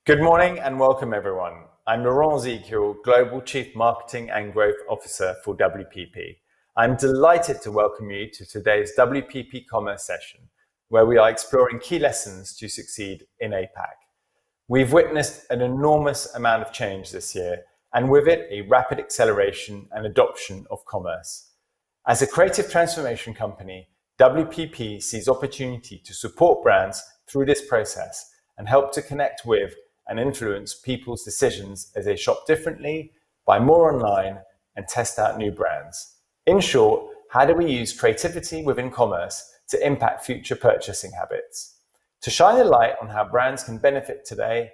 Good morning and welcome everyone. I'm Laurent Ezekiel, Global Chief Marketing and Growth Officer for WPP. I'm delighted to welcome you to today's WPP Commerce session, where we are exploring key lessons to succeed in APAC. We've witnessed an enormous amount of change this year, and with it, a rapid acceleration and adoption of commerce. As a creative transformation company, WPP sees opportunity to support brands through this process and help to connect with and influence people's decisions as they shop differently, buy more online, and test out new brands. In short, how do we use creativity within commerce to impact future purchasing habits? To shine a light on how brands can benefit today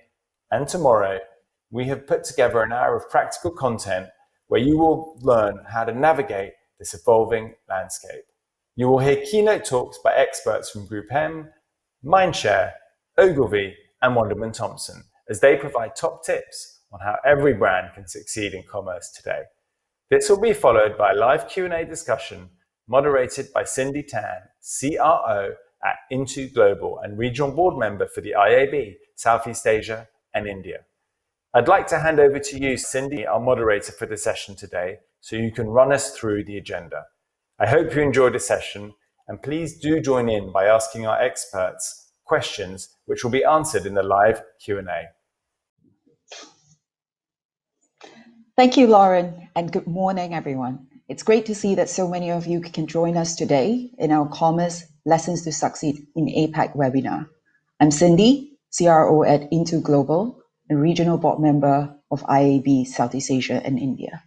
and tomorrow, we have put together an hour of practical content where you will learn how to navigate this evolving landscape. You will hear keynote talks by experts from GroupM, Mindshare, Ogilvy and Wunderman Thompson, as they provide top tips on how every brand can succeed in commerce today. This will be followed by a live Q&A discussion moderated by Cindy Tan, CRO at Into Global and Regional Board Member for the IAB, Southeast Asia and India. I'd like to hand over to you, Cindy, our moderator for the session today, so you can run us through the agenda. I hope you enjoyed the session, and please do join in by asking our experts questions which will be answered in the live Q&A. Thank you, Lauren, and good morning, everyone. It's great to see that so many of you can join us today in our Commerce Lessons to Succeed in APAC webinar. I'm Cindy, CRO at Into Global and Regional Board Member of IAB, Southeast Asia and India.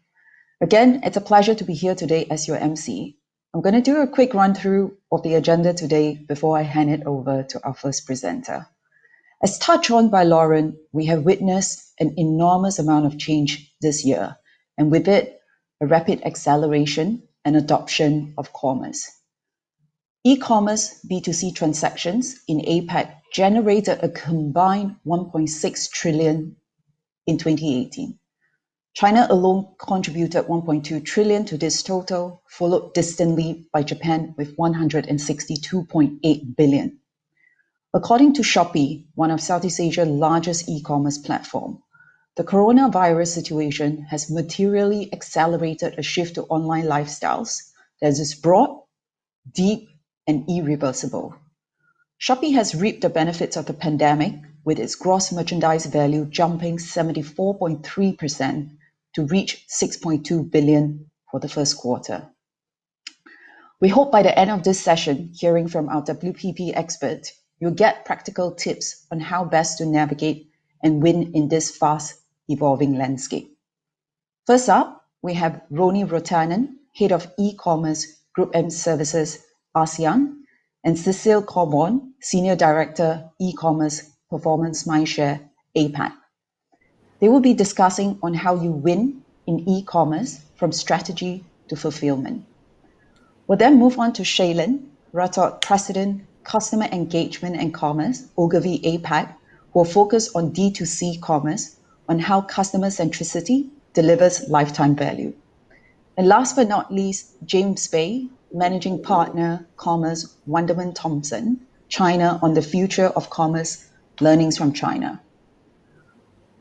Again, it's a pleasure to be here today as your MC. I'm going to do a quick run through of the agenda today before I hand it over to our first presenter. As touched on by Lauren, we have witnessed an enormous amount of change this year, and with it, a rapid acceleration and adoption of commerce. E-commerce B2C transactions in APAC generated a combined 1.6 trillion in 2018. China alone contributed 1.2 trillion to this total, followed distantly by Japan with 162.8 billion. According to Shopee, one of Southeast Asia's largest e-commerce platform, the coronavirus situation has materially accelerated a shift to online lifestyles that is broad, deep, and irreversible. Shopee has reaped the benefits of the pandemic, with its gross merchandise value jumping 74.3% to reach 6.2 billion for the first quarter. We hope by the end of this session, hearing from our WPP expert, you'll get practical tips on how best to navigate and win in this fast evolving landscape. First up, we have Ruotanen, Head of eCommerce GroupM Services ASEAN, and Cecile Courbon, Senior Director eCommerce Performance Mindshare APAC. They will be discussing on how you win in e-commerce from strategy to fulfillment. We'll then move on to Sheilen, Rathod President, Customer Engagement and Commerce, Ogilvy APAC, who will focus on D2C Commerce, on how customer centricity delivers lifetime value. And last but not least, James Bay, Managing Partner, Commerce, Wunderman Thompson, China, on the future of commerce, learnings from China.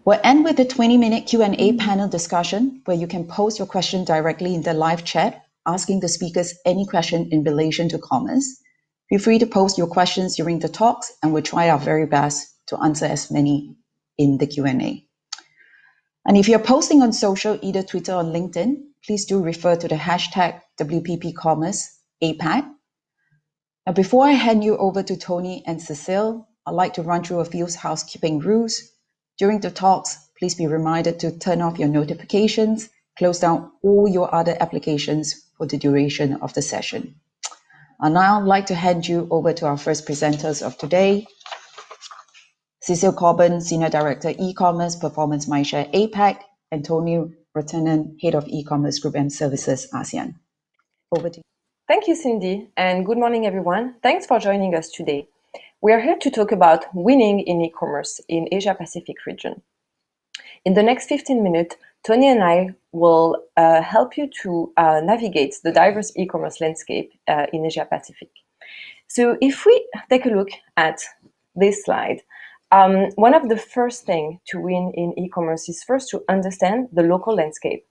We'll end with a 20-minute Q&A panel discussion where you can post your question directly in the live chat, asking the speakers any question in relation to commerce. Feel free to post your questions during the talks, and we'll try our very best to answer as many in the Q&A. And if you're posting on social, either Twitter or LinkedIn, please do refer to the hashtag WPP Commerce APAC. Now, before I hand you over to Toni and Cecile, I'd like to run through a few housekeeping rules. During the talks, please be reminded to turn off your notifications, close down all your other applications for the duration of the session. I'd now like to hand you over to our first presenters of today, Cecile Courbon, Senior Director, E-commerce Performance Mindshare APAC, and Toni Ruotanen, Head of E-commerce GroupM Services ASEAN. Over to you. Thank you, Cindy, and good morning, everyone. Thanks for joining us today. We are here to talk about winning in e-commerce in Asia-Pacific region. In the next 15 minutes, Toni and I will help you to navigate the diverse e-commerce landscape in Asia-Pacific. So if we take a look at this slide, one of the first things to win in e-commerce is first to understand the local landscape,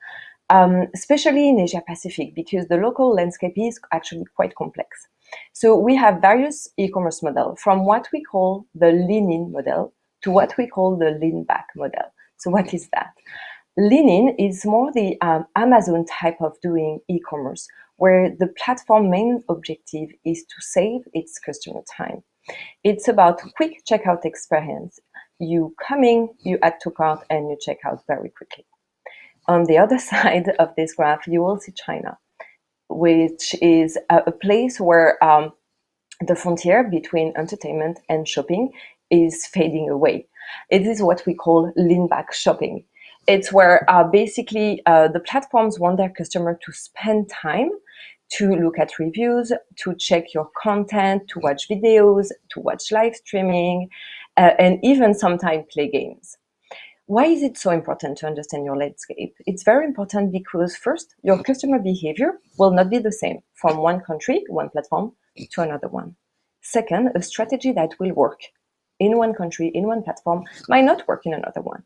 especially in Asia Pacific, because the local landscape is actually quite complex. So we have various e-commerce models, from what we call the lean-in model to what we call the lean-back model. So what is that? Lean-in is more the Amazon type of doing e-commerce, where the platform main objective is to save its customer time. It's about quick checkout experience. You come in, you add to cart, and you check out very quickly. On the other side of this graph, you will see China, which is a place where the frontier between entertainment and shopping is fading away. It is what we call lean-back shopping. It's where basically the platforms want their customer to spend time to look at reviews, to check your content, to watch videos, to watch live streaming, and even sometimes play games. Why is it so important to understand your landscape? It's very important because first, your customer behavior will not be the same from one country, one platform, to another one. Second, a strategy that will work in one country, in one platform, might not work in another one.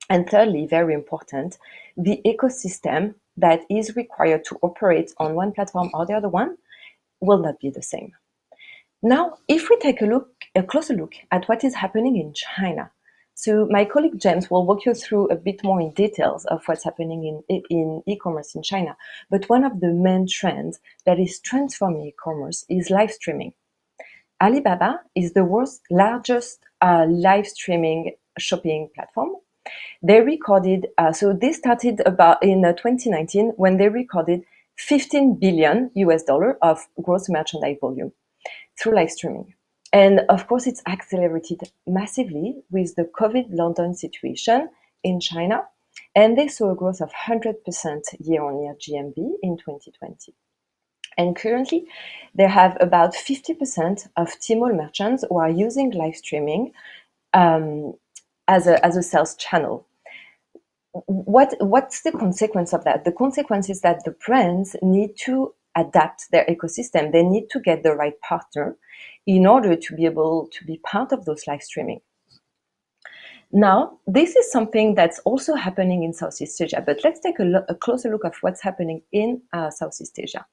And thirdly, very important, the ecosystem that is required to operate on one platform or the other one will not be the same. Now, if we take a closer look at what is happening in China, so my colleague James will walk you through a bit more in details of what's happening in e-commerce in China. But one of the main trends that is transforming e-commerce is live streaming. Alibaba is the world's largest live streaming shopping platform. They recorded, so this started about in 2019 when they recorded $15 billion of gross merchandise volume through live streaming. And of course, it's accelerated massively with the COVID London situation in China. And they saw a growth of 100% year-on-year GMV in 2020. And currently, they have about 50% of Tmall merchants who are using live streaming as a sales channel. What's the consequence of that? The consequence is that the brands need to adapt their ecosystem. They need to get the right partner in order to be able to be part of those live streaming. Now, this is something that's also happening in Southeast Asia, but let's take a closer look at what's happening in Southeast Asia.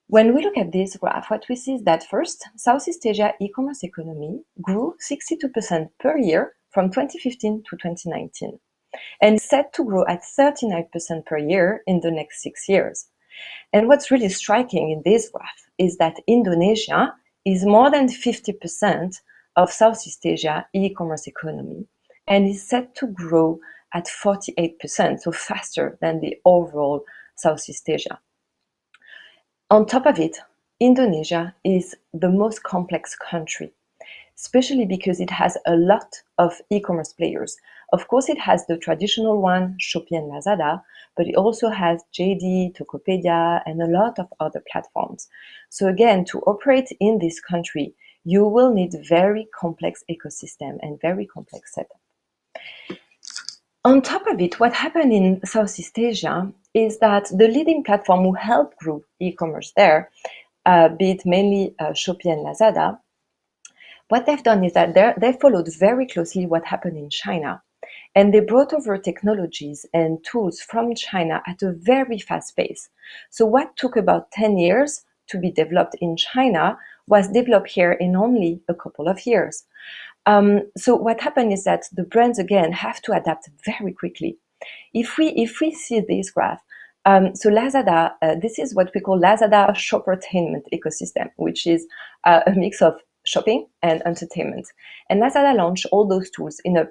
When we look at this graph, what we see is that first, Southeast Asia e-commerce economy grew 62% per year from 2015 to 2019, and is set to grow at 39% per year in the next 6 years. And what's really striking in this graph is that Indonesia is more than 50% of Southeast Asia e-commerce economy and is set to grow at 48%, so faster than the overall Southeast Asia. On top of it, Indonesia is the most complex country, especially because it has a lot of e-commerce players. Of course, it has the traditional one, Shopee and Lazada, but it also has JD, Tokopedia, and a lot of other platforms. So again, to operate in this country, you will need very complex ecosystem and very complex setup. On top of it, what happened in Southeast Asia is that the leading platform who helped grow e-commerce there, be it mainly Shopee and Lazada, what they've done is that they followed very closely what happened in China. And they brought over technologies and tools from China at a very fast pace. So what took about 10 years to be developed in China was developed here in only a couple of years. So what happened is that the brands, again, have to adapt very quickly. If we see this graph, so Lazada, this is what we call Lazada shoppertainment ecosystem, which is a mix of shopping and entertainment. And Lazada launched all those tools in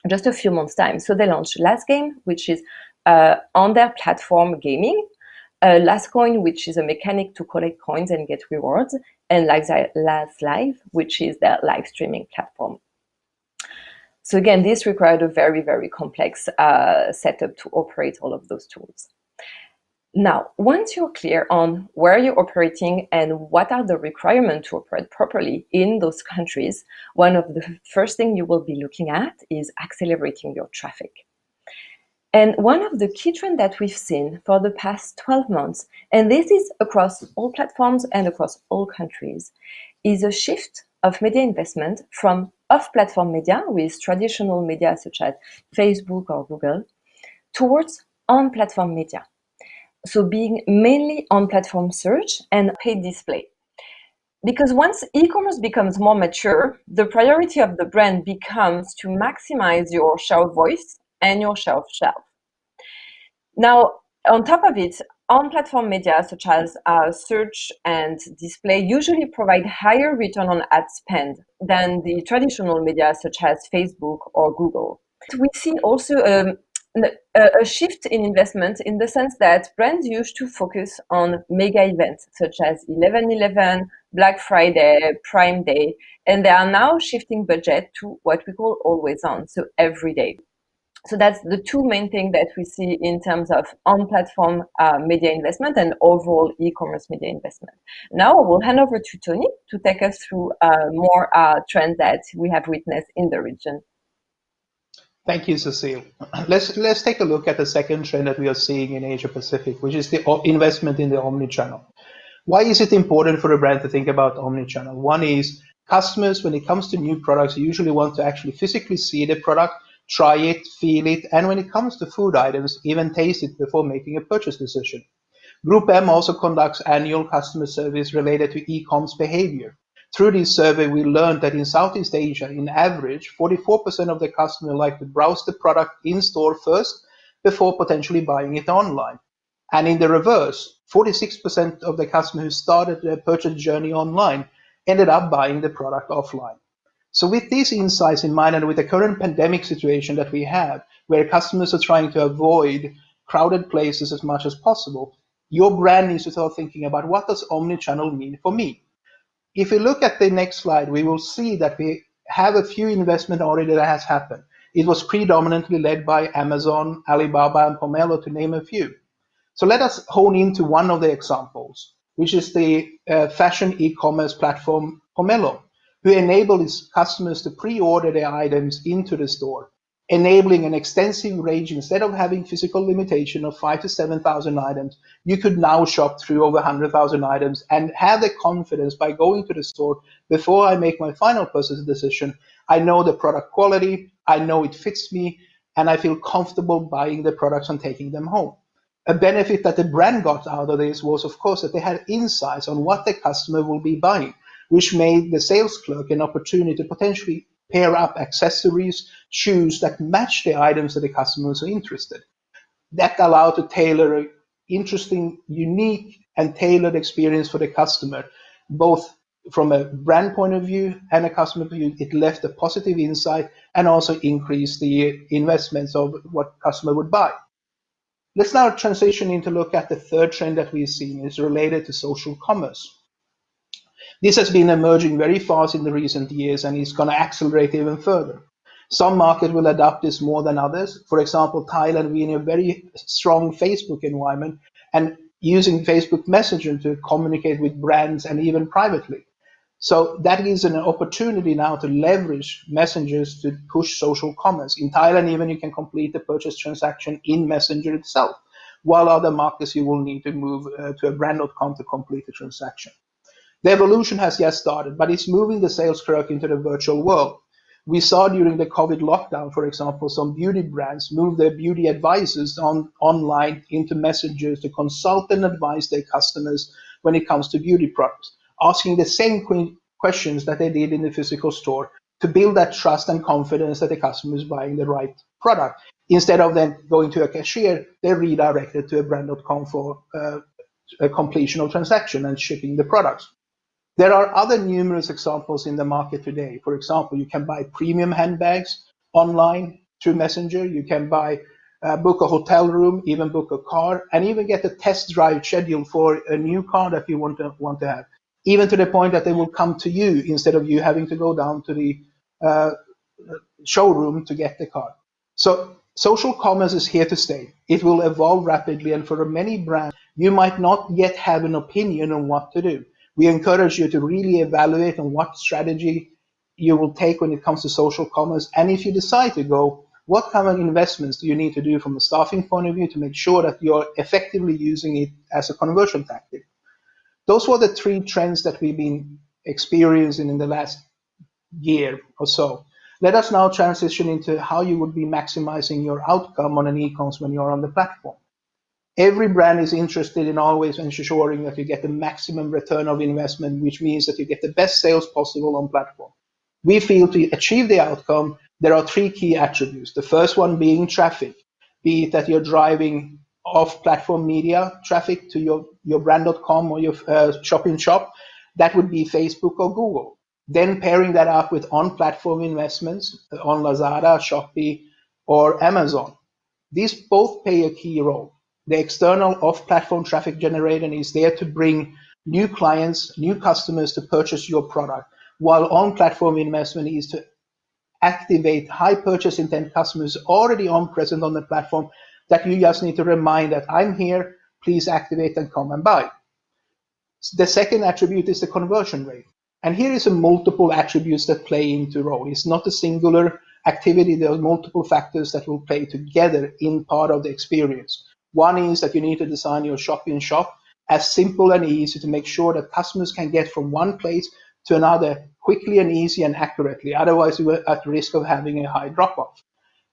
just a few months' time. So they launched Last Game, which is on their platform gaming, Last Coin, which is a mechanic to collect coins and get rewards, and Last Live, which is their live streaming platform. So again, this required a very, very complex setup to operate all of those tools. Now, once you're clear on where you're operating and what are the requirements to operate properly in those countries, one of the first things you will be looking at is accelerating your traffic. And one of the key trends that we've seen for the past 12 months, and this is across all platforms and across all countries, is a shift of media investment from off-platform media with traditional media such as Facebook or Google towards on-platform media. So being mainly on-platform search and paid display. Because once e-commerce becomes more mature, the priority of the brand becomes to maximize your share of voice and your share of shelf. Now, on top of it, on-platform media such as search and display usually provide higher return on ad spend than the traditional media such as Facebook or Google. We see also a shift in investment in the sense that brands used to focus on mega events such as 11/11, Black Friday, Prime Day, and they are now shifting budget to what we call always on, so every day. So that's the two main things that we see in terms of on-platform media investment and overall e-commerce media investment. Now I will hand over to Toni to take us through more trends that we have witnessed in the region. Thank you, Cecile. Let's take a look at the second trend that we are seeing in Asia Pacific, which is the investment in the omnichannel. Why is it important for a brand to think about omnichannel? One is customers, when it comes to new products, usually want to actually physically see the product, try it, feel it, and when it comes to food items, even taste it before making a purchase decision. GroupM also conducts annual customer surveys related to e-commerce behavior. Through this survey, we learned that in Southeast Asia, in average, 44% of the customers like to browse the product in store first before potentially buying it online. And in the reverse, 46% of the customers who started their purchase journey online ended up buying the product offline. So with these insights in mind and with the current pandemic situation that we have, where customers are trying to avoid crowded places as much as possible, your brand needs to start thinking about what does omnichannel mean for me? If you look at the next slide, we will see that we have a few investment already that has happened. It was predominantly led by Amazon, Alibaba, and Pomelo, to name a few. So let us hone into one of the examples, which is the fashion e-commerce platform Pomelo, who enable its customers to pre-order their items into the store, enabling an extensive range. Instead of having physical limitation of 5,000 to 7,000 items, you could now shop through over 100,000 items and have the confidence by going to the store before I make my final purchase decision. I know the product quality, I know it fits me, and I feel comfortable buying the products and taking them home. A benefit that the brand got out of this was, of course, that they had insights on what the customer will be buying, which made the sales clerk an opportunity to potentially pair up accessories, shoes that match the items that the customers are interested. That allowed to tailor an interesting, unique, and tailored experience for the customer, both from a brand point of view and a customer point of view. It left a positive insight and also increased the investments of what customer would buy. Let's now transition into look at the third trend that we've seen is related to social commerce. This has been emerging very fast in the recent years and is going to accelerate even further. Some markets will adopt this more than others. For example, Thailand, we're in a very strong Facebook environment and using Facebook Messenger to communicate with brands and even privately. So that is an opportunity now to leverage messengers to push social commerce. In Thailand, even you can complete the purchase transaction in Messenger itself, while other markets you will need to move to a brand.com to complete the transaction. The evolution has just started, but it's moving the sales clerk into the virtual world. We saw during the COVID lockdown, for example, some beauty brands move their beauty advisors online into messengers to consult and advise their customers when it comes to beauty products, asking the same questions that they did in the physical store to build that trust and confidence that the customer is buying the right product. Instead of then going to a cashier, they're redirected to a brand.com for a completion of transaction and shipping the products. There are other numerous examples in the market today. For example, you can buy premium handbags online through Messenger. You can book a hotel room, even book a car, and even get a test drive schedule for a new car that you want to have, even to the point that they will come to you instead of you having to go down to the showroom to get the car. So social commerce is here to stay. It will evolve rapidly, and for many brands, you might not yet have an opinion on what to do. We encourage you to really evaluate on what strategy you will take when it comes to social commerce. And if you decide to go, what kind of investments do you need to do from a staffing point of view to make sure that you're effectively using it as a conversion tactic? Those were the three trends that we've been experiencing in the last year or so. Let us now transition into how you would be maximizing your outcome on an e-commerce when you're on the platform. Every brand is interested in always ensuring that you get the maximum return of investment, which means that you get the best sales possible on platform. We feel to achieve the outcome, there are three key attributes. The first one being traffic, be it that you're driving off-platform media traffic to your brand.com or your shop-in-shop. That would be Facebook or Google. Then pairing that up with on-platform investments on Lazada, Shopee, or Amazon. These both play a key role. The external off-platform traffic generator is there to bring new clients, new customers to purchase your product, while on-platform investment is to activate high purchase intent customers already present on the platform that you just need to remind that I'm here, please activate and come and buy. The second attribute is the conversion rate. And here is a multiple attributes that play into role. It's not a singular activity. There are multiple factors that will play together in part of the experience. One is that you need to design your shop-in-shop as simple and easy to make sure that customers can get from one place to another quickly and easy and accurately. Otherwise, you are at risk of having a high drop-off.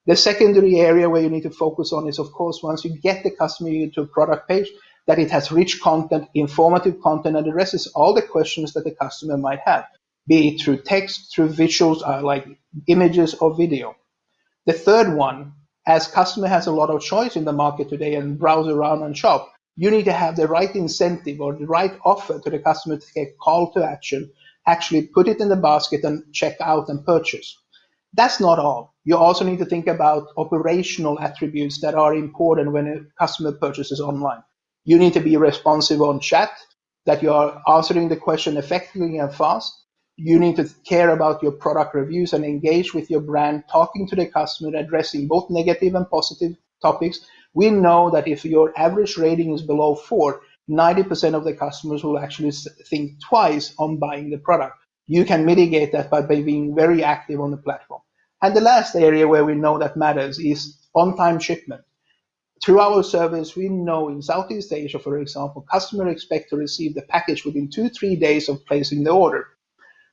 The secondary area where you need to focus on is, of course, once you get the customer into a product page, that it has rich content, informative content, and addresses all the questions that the customer might have, be it through text, through visuals, like images or video. The third one, as customer has a lot of choice in the market today and browse around and shop, you need to have the right incentive or the right offer to the customer to get call to action, actually put it in the basket and check out and purchase. That's not all. You also need to think about operational attributes that are important when a customer purchases online. You need to be responsive on chat, that you are answering the question effectively and fast. You need to care about your product reviews and engage with your brand, talking to the customer, addressing both negative and positive topics. We know that if your average rating is below 4, 90% of the customers will actually think twice on buying the product. You can mitigate that by being very active on the platform. And the last area where we know that matters is on-time shipment. Through our surveys, we know in Southeast Asia, for example, customers expect to receive the package within 2-3 days of placing the order.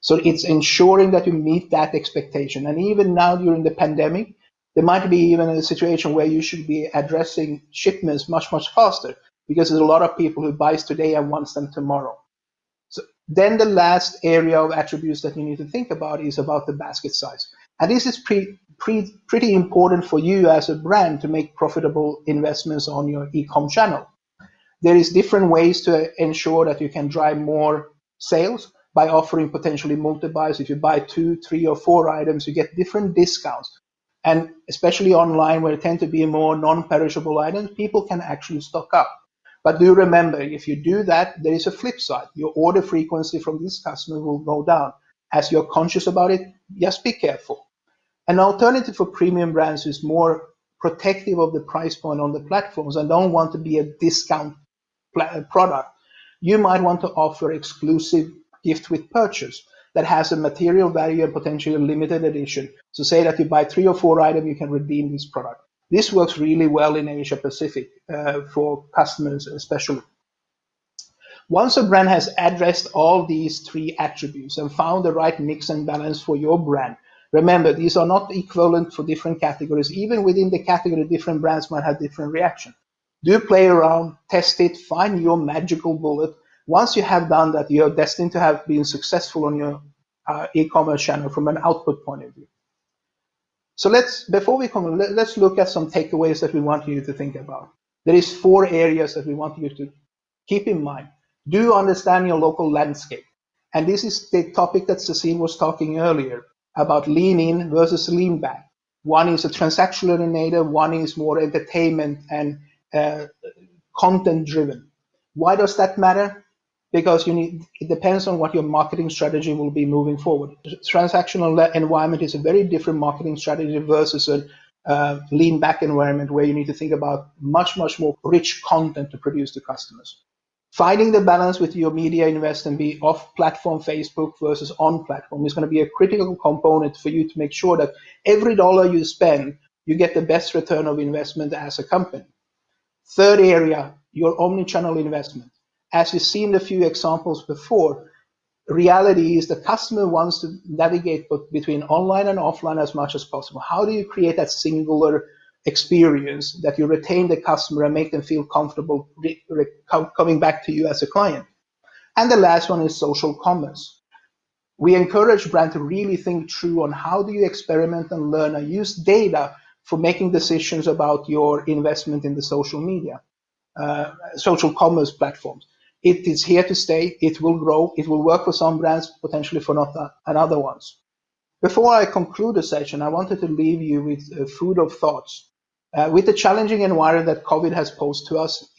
So it's ensuring that you meet that expectation. And even now during the pandemic, there might be even a situation where you should be addressing shipments much, much faster, because there's a lot of people who buys today and wants them tomorrow. So then the last area of attributes that you need to think about is about the basket size. And this is pretty important for you as a brand to make profitable investments on your e-com channel. There is different ways to ensure that you can drive more sales by offering potentially multi-buys. If you buy 2, 3, or 4 items, you get different discounts. And especially online, where it tend to be more non-perishable items, people can actually stock up. But do remember, if you do that, there is a flip side. Your order frequency from this customer will go down. As you're conscious about it, just be careful. An alternative for premium brands is more protective of the price point on the platforms and don't want to be a discount product. You might want to offer exclusive gift with purchase that has a material value and potentially a limited edition. So say that you buy 3 or 4 items, you can redeem this product. This works really well in Asia Pacific for customers especially. Once a brand has addressed all these 3 attributes and found the right mix and balance for your brand, remember, these are not equivalent for different categories. Even within the category, different brands might have different reaction. Do play around, test it, find your magical bullet. Once you have done that, you're destined to have been successful on your e-commerce channel from an output point of view. So let's look at some takeaways that we want you to think about. There is 4 areas that we want you to keep in mind. Do understand your local landscape. And this is the topic that Cecile was talking earlier about lean in versus lean back. One is a transactional originator, one is more entertainment and content driven. Why does that matter? Because it depends on what your marketing strategy will be moving forward. Transactional environment is a very different marketing strategy versus a lean back environment where you need to think about much, much more rich content to produce to customers. Finding the balance with your media investment, be off-platform Facebook versus on-platform, is going to be a critical component for you to make sure that every dollar you spend, you get the best return of investment as a company. Third area, your omni-channel investment. As you've seen a few examples before, reality is the customer wants to navigate between online and offline as much as possible. How do you create that singular experience that you retain the customer and make them feel comfortable coming back to you as a client? And the last one is social commerce. We encourage brands to really think through on how do you experiment and learn and use data for making decisions about your investment in the social media, social commerce platforms. It is here to stay. It will grow. It will work for some brands, potentially for not other ones. Before I conclude the session, I wanted to leave you with food of thoughts. With the challenging environment that COVID has posed to us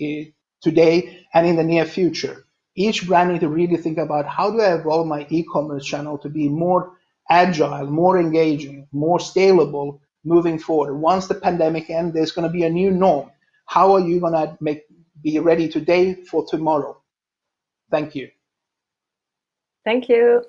today and in the near future, each brand needs to really think about how do I evolve my e-commerce channel to be more agile, more engaging, more scalable moving forward. Once the pandemic ends, there's going to be a new norm. How are you going to be ready today for tomorrow? Thank you. Thank you.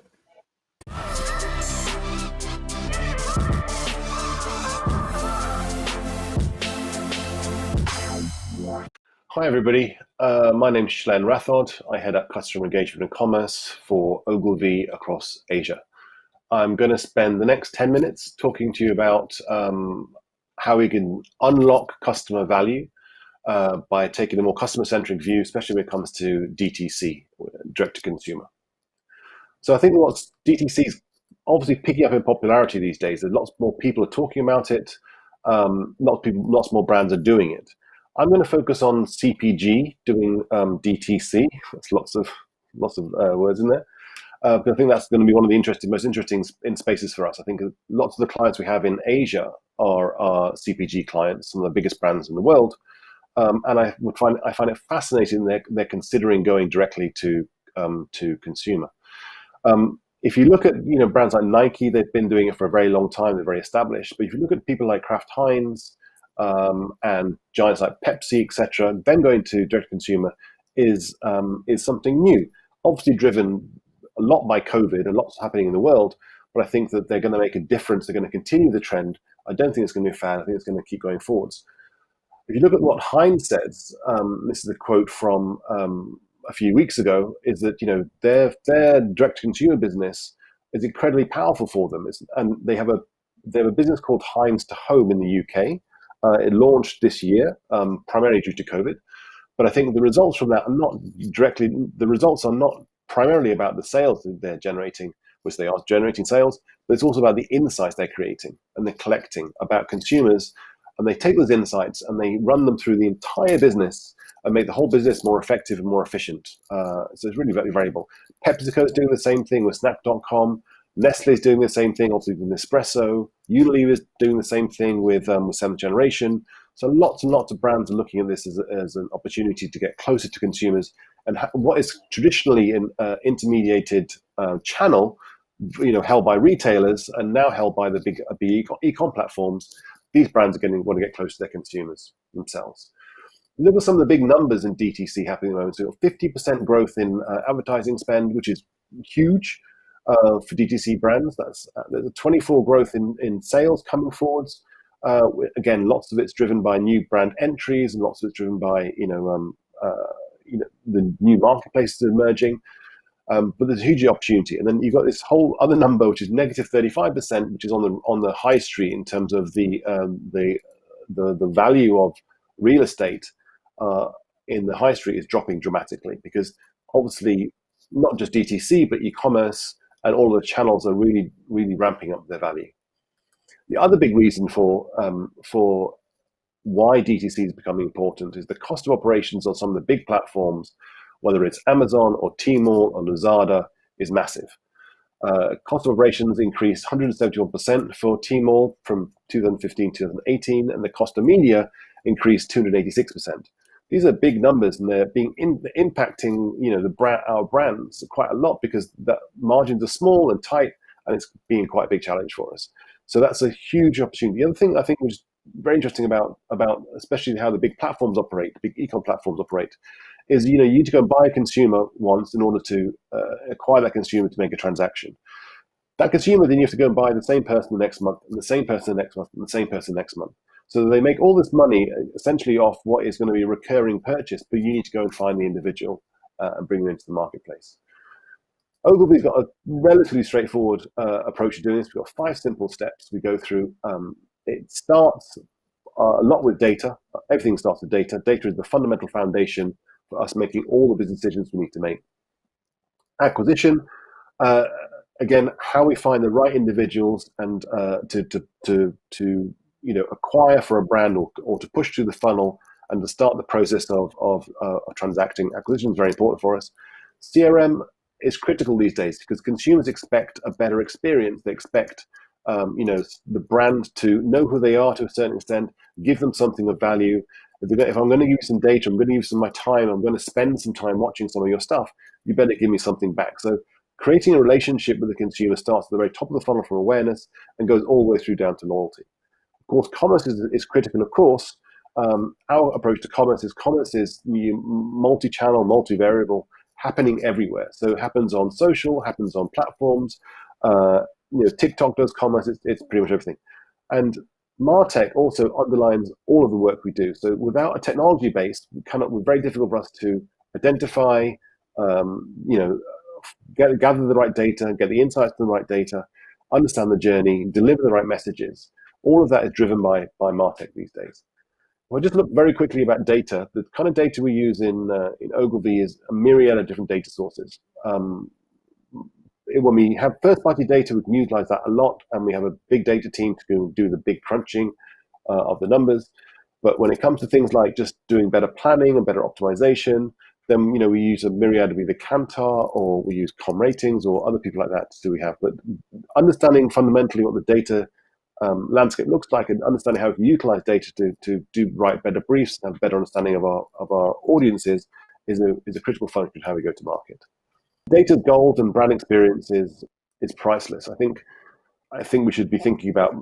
Hi everybody, my name is Sheilen Rathod. I head up customer engagement and commerce for Ogilvy across Asia. I'm going to spend the next 10 minutes talking to you about how we can unlock customer value by taking a more customer-centric view, especially when it comes to DTC, direct-to-consumer. So I think what DTC is obviously picking up in popularity these days. There's lots more people are talking about it. Lots more brands are doing it. I'm going to focus on CPG doing DTC. That's lots of words in there. But I think that's going to be one of the most interesting spaces for us. I think lots of the clients we have in Asia are CPG clients, some of the biggest brands in the world, and I find it fascinating they're considering going directly to consumer. If you look at brands like Nike, they've been doing it for a very long time. They're very established. But if you look at people like Kraft Heinz, and giants like Pepsi, etc., then going to direct consumer is something new. Obviously driven a lot by COVID, and lots happening in the world, but I think that they're going to make a difference. They're going to continue the trend. I don't think it's going to be a fad. I think it's going to keep going forwards. If you look at what Heinz says, this is a quote from a few weeks ago, is that their direct consumer business is incredibly powerful for them, and they have a business called Heinz to Home in the UK. It launched this year, primarily due to COVID, but I think the results from that the results are not primarily about the sales that they're generating, which they are generating sales, but it's also about the insights they're creating and they're collecting about consumers, and they take those insights and they run them through the entire business and make the whole business more effective and more efficient. So it's really very variable. PepsiCo is doing the same thing with Snap.com. Nestle is doing the same thing, obviously with Nespresso. Unilever is doing the same thing with Seventh Generation. So lots and lots of brands are looking at this as an opportunity to get closer to consumers. And what is traditionally an intermediated channel, held by retailers and now held by the big e-com platforms, these brands are want to get close to their consumers themselves. Look at some of the big numbers in DTC happening at the moment. So 50% growth in advertising spend, which is huge. For DTC brands, there's a 24% growth in sales coming forwards. Again, lots of it's driven by new brand entries, and lots of it's driven by the new marketplaces emerging. But there's a huge opportunity, and then you've got this whole other number, which is negative 35%, which is on the high street in terms of the value of real estate in the high street is dropping dramatically, because obviously not just DTC but e-commerce and all the channels are really, really ramping up their value. The other big reason for why DTC is becoming important is the cost of operations on some of the big platforms, whether it's Amazon or Tmall or Lazada, is massive. Cost of operations increased 171% for Tmall from 2015 to 2018, and the cost of media increased 286%. These are big numbers, and they're impacting our brands quite a lot, because the margins are small and tight, and it's being quite a big challenge for us. So that's a huge opportunity. The other thing I think which is very interesting about especially how the big platforms operate, the big e-com platforms operate, is you need to go and buy a consumer once in order to acquire that consumer to make a transaction. That consumer, then you have to go and buy the same person the next month, and the same person the next month, and the same person next month. So they make all this money essentially off what is going to be a recurring purchase, but you need to go and find the individual and bring them into the marketplace. Ogilvy's got a relatively straightforward approach to doing this. We've got 5 simple steps we go through. It starts a lot with data. Everything starts with data. Data is the fundamental foundation for us making all the business decisions we need to make. Acquisition, again, how we find the right individuals and to acquire for a brand or to push through the funnel and to start the process of transacting. Acquisition is very important for us. CRM is critical these days because consumers expect a better experience. They expect the brand to know who they are to a certain extent, give them something of value. If I'm going to give you some data, I'm going to give you some of my time, I'm going to spend some time watching some of your stuff, you better give me something back. So creating a relationship with the consumer starts at the very top of the funnel from awareness and goes all the way through down to loyalty. Of course, commerce is critical, of course. Our approach to commerce is multi-channel, multi-variable, happening everywhere. So it happens on social, happens on platforms. TikTok does commerce. It's pretty much everything. And MarTech also underlines all of the work we do. So without a technology base, we're very difficult for us to identify, gather the right data, get the insights to the right data, understand the journey, deliver the right messages. All of that is driven by MarTech these days. If I just look very quickly about data, the kind of data we use in Ogilvy is a myriad of different data sources. When we have first-party data, we can utilize that a lot, and we have a big data team to do the big crunching of the numbers. But when it comes to things like just doing better planning and better optimization, then we use a myriad of either Kantar or we use ComRatings or other people like that to do we have. But understanding fundamentally what the data landscape looks like and understanding how we can utilize data to write better briefs and have a better understanding of our audiences is a critical function of how we go to market. Data gold and brand experience is priceless. I think we should be thinking about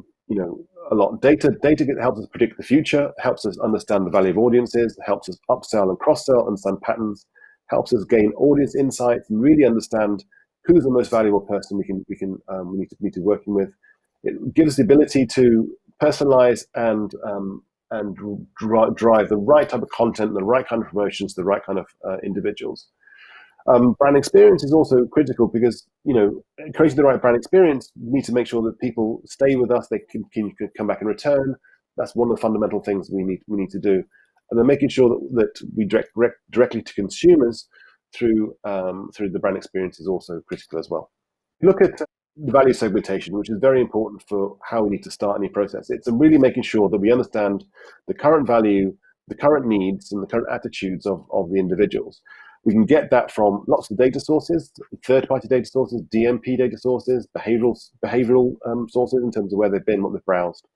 a lot. Data helps us predict the future, helps us understand the value of audiences, helps us upsell and cross-sell, understand patterns, helps us gain audience insights and really understand who's the most valuable person we need to be working with. It gives us the ability to personalize and drive the right type of content, the right kind of promotions, the right kind of individuals. Brand experience is also critical because creating the right brand experience, we need to make sure that people stay with us, they can come back and return. That's one of the fundamental things we need to do, and then making sure that we direct directly to consumers through the brand experience is also critical as well. Look at the value segmentation, which is very important for how we need to start any process. It's really making sure that we understand the current value, the current needs, and the current attitudes of the individuals. We can get that from lots of data sources, third-party data sources, DMP data sources, behavioral sources in terms of where they've been, what they've browsed.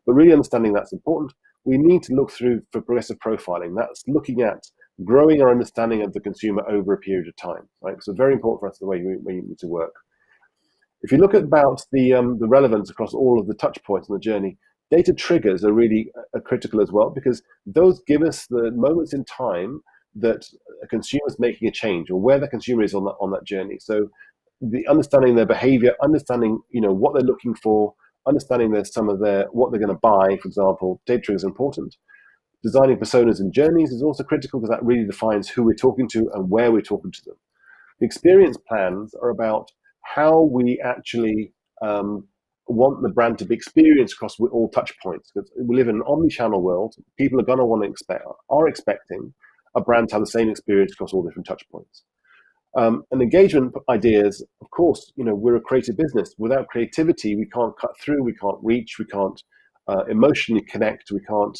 But really understanding that's important. We need to look through for progressive profiling. That's looking at growing our understanding of the consumer over a period of time. Right? So very important for us the way we need to work. If you look at about the relevance across all of the touch points on the journey, data triggers are really critical as well because those give us the moments in time that a consumer is making a change or where the consumer is on that journey. So the understanding their behavior, understanding what they're looking for, understanding what they're going to buy, for example, data triggers are important. Designing personas and journeys is also critical because that really defines who we're talking to and where we're talking to them. The experience plans are about how we actually want the brand to be experienced across all touch points. Because we live in an omni-channel world, people are going to are expecting a brand to have the same experience across all different touch points. And engagement ideas, of course, we're a creative business. Without creativity, we can't cut through, we can't reach, we can't emotionally connect, we can't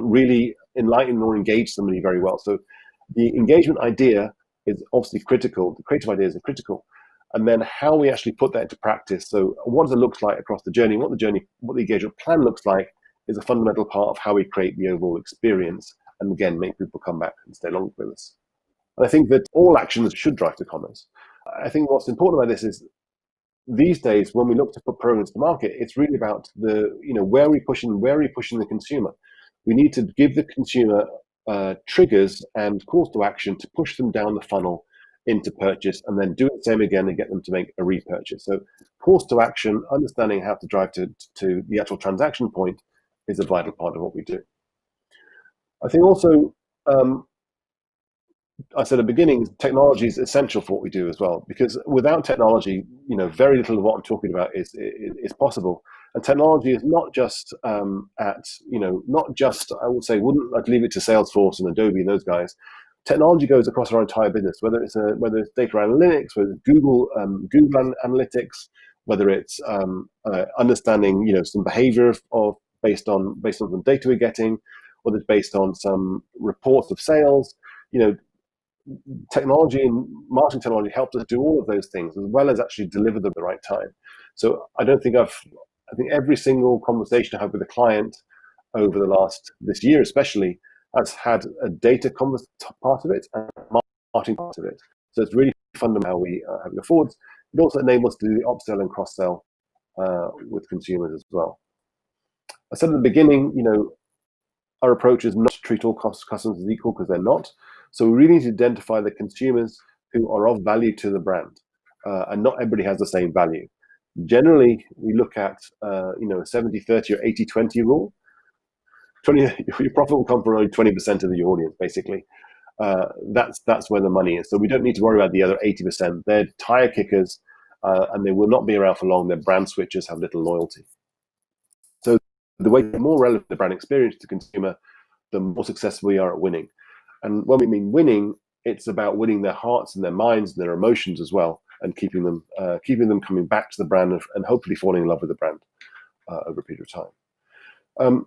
really enlighten or engage somebody very well. So the engagement idea is obviously critical. The creative ideas are critical. And then how we actually put that into practice. So what does it look like across the journey? What the engagement plan looks like is a fundamental part of how we create the overall experience. And again, make people come back and stay longer with us. And I think that all actions should drive to commerce. I think what's important about this is these days, when we look to put programs to market, it's really about where are we pushing the consumer. We need to give the consumer triggers and calls to action to push them down the funnel into purchase, and then do the same again and get them to make a repurchase. So calls to action, understanding how to drive to the actual transaction point is a vital part of what we do. I think also I said at the beginning, technology is essential for what we do as well, because without technology, very little of what I'm talking about is possible. And technology is not just not just, I would say, I'd leave it to Salesforce and Adobe and those guys. Technology goes across our entire business, whether it's data analytics, whether it's Google Analytics, whether it's understanding some behavior of based on the data we're getting, whether it's based on some reports of sales. Technology and marketing technology helps us do all of those things, as well as actually deliver them at the right time. So I think every single conversation I have with a client over this year especially, has had a data part of it and a marketing part of it. So it's really fundamental how we go forwards. It also enables us to do the upsell and cross-sell with consumers as well. I said at the beginning, our approach is not to treat all customers as equal, because they're not. So we really need to identify the consumers who are of value to the brand, and not everybody has the same value. Generally, we look at a 70-30 or 80-20 rule. Your profit will come from only 20% of your audience, basically. That's where the money is. So we don't need to worry about the other 80%. They're tire kickers, and they will not be around for long. They're brand switchers, have little loyalty. So the way the more relevant the brand experience to the consumer, the more successful we are at winning. And when we mean winning, it's about winning their hearts and their minds and their emotions as well, and keeping them coming back to the brand and hopefully falling in love with the brand over a period of time.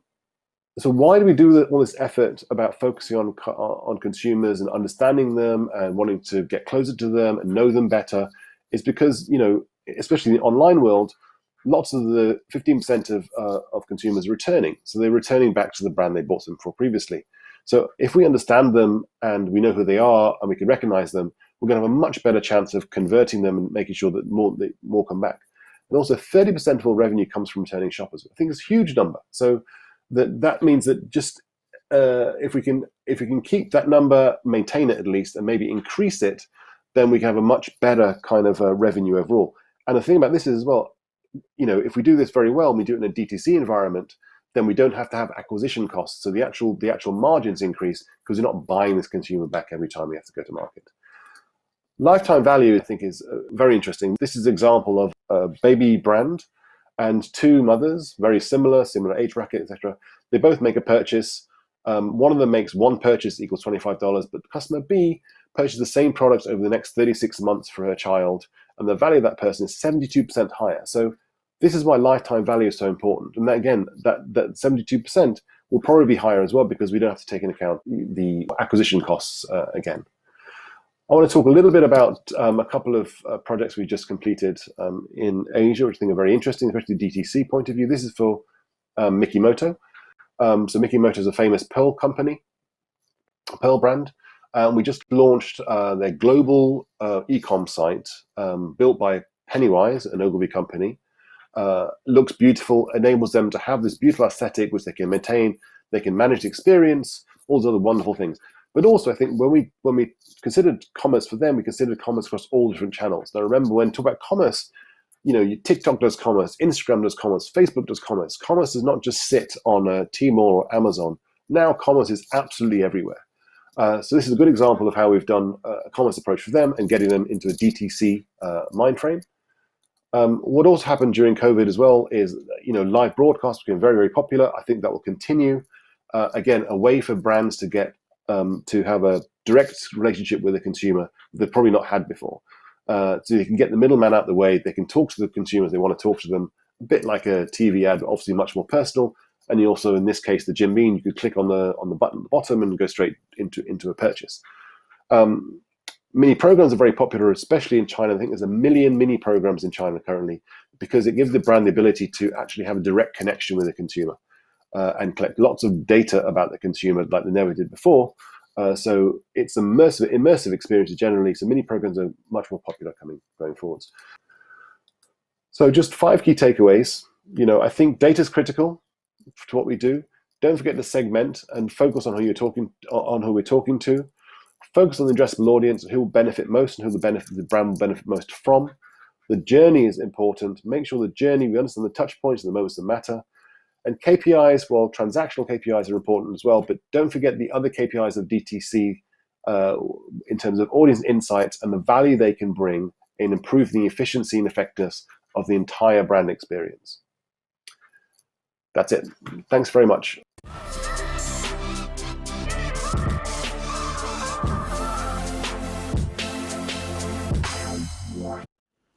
So why do we do all this effort about focusing on consumers and understanding them and wanting to get closer to them and know them better? Is because, especially in the online world, lots of the 15% of consumers are returning. So they're returning back to the brand they bought them for previously. So if we understand them and we know who they are and we can recognize them, we're going to have a much better chance of converting them and making sure that more come back. And also 30% of all revenue comes from returning shoppers. I think it's a huge number. So that means that just if we can keep that number, maintain it at least, and maybe increase it, then we can have a much better kind of revenue overall. And the thing about this is as well, if we do this very well and we do it in a D2C environment, then we don't have to have acquisition costs. So the actual margins increase because you're not buying this consumer back every time we have to go to market. Lifetime value, I think, is very interesting. This is an example of a baby brand and two mothers, very similar age bracket, etc. They both make a purchase. One of them makes one purchase equals $25, but customer B purchases the same product over the next 36 months for her child, and the value of that person is 72% higher. So this is why lifetime value is so important. And that, again, that 72% will probably be higher as well, because we don't have to take into account the acquisition costs again. I want to talk a little bit about a couple of projects we just completed in Asia, which I think are very interesting, especially the DTC point of view. This is for Mikimoto. So Mikimoto is a famous pearl company, pearl brand. We just launched their global e-com site built by Pennywise, an Ogilvy company. Looks beautiful, enables them to have this beautiful aesthetic, which they can maintain. They can manage the experience, all those other wonderful things. But also, I think when we considered commerce for them, we considered commerce across all different channels. Now, remember, when talk about commerce, TikTok does commerce, Instagram does commerce, Facebook does commerce. Commerce does not just sit on Tmall or Amazon. Now, commerce is absolutely everywhere. So this is a good example of how we've done a commerce approach for them and getting them into a DTC mind frame. What also happened during COVID as well is, live broadcasts became very, very popular. I think that will continue. Again, a way for brands to get to have a direct relationship with the consumer they've probably not had before. So you can get the middleman out of the way. They can talk to the consumers they want to talk to them, a bit like a TV ad, but obviously much more personal. And you also, in this case, the Jim Beam, you could click on the button at the bottom and go straight into a purchase. Mini programs are very popular, especially in China. I think there's 1 million mini programs in China currently, because it gives the brand the ability to actually have a direct connection with the consumer and collect lots of data about the consumer like they never did before. So it's immersive experiences generally. So mini programs are much more popular going forwards. So just 5 key takeaways. I think data is critical to what we do. Don't forget to segment and focus on who we're talking to. Focus on the addressable audience, who will benefit most and who the brand will benefit most from. The journey is important. Make sure the journey, we understand the touch points and the moments that matter. And KPIs, well, transactional KPIs are important as well, but don't forget the other KPIs of DTC in terms of audience insights and the value they can bring in improving the efficiency and effectiveness of the entire brand experience. That's it. Thanks very much.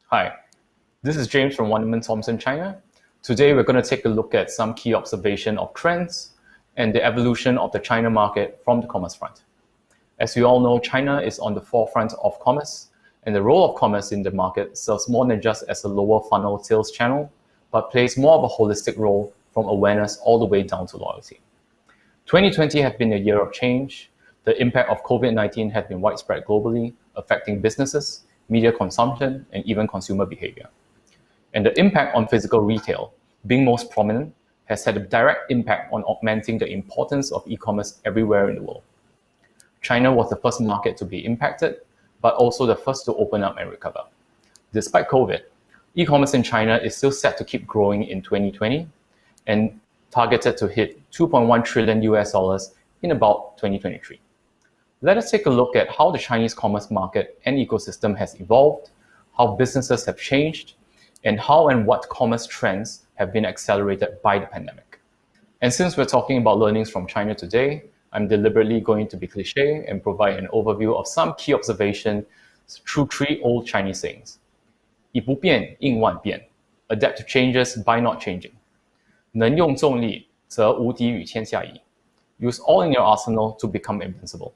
Hi, this is James from Wunderman Thompson, China. Today we're going to take a look at some key observation of trends and the evolution of the China market from the commerce front. As we all know, China is on the forefront of commerce, and the role of commerce in the market serves more than just as a lower funnel sales channel, but plays more of a holistic role from awareness all the way down to loyalty. 2020 has been a year of change. The impact of COVID-19 has been widespread globally, affecting businesses, media consumption, and even consumer behavior. And the impact on physical retail, being most prominent, has had a direct impact on augmenting the importance of e-commerce everywhere in the world. China was the first market to be impacted, but also the first to open up and recover. Despite COVID, e-commerce in China is still set to keep growing in 2020 and targeted to hit $2.1 trillion in about 2023. Let us take a look at how the Chinese commerce market and ecosystem has evolved, how businesses have changed, and how and what commerce trends have been accelerated by the pandemic. And since we're talking about learnings from China today, I'm deliberately going to be cliche and provide an overview of some key observations through 3 old Chinese sayings. 以不变应万变, adapt to changes by not changing. 能用重力则无敌于天下矣. Use all in your arsenal to become invincible.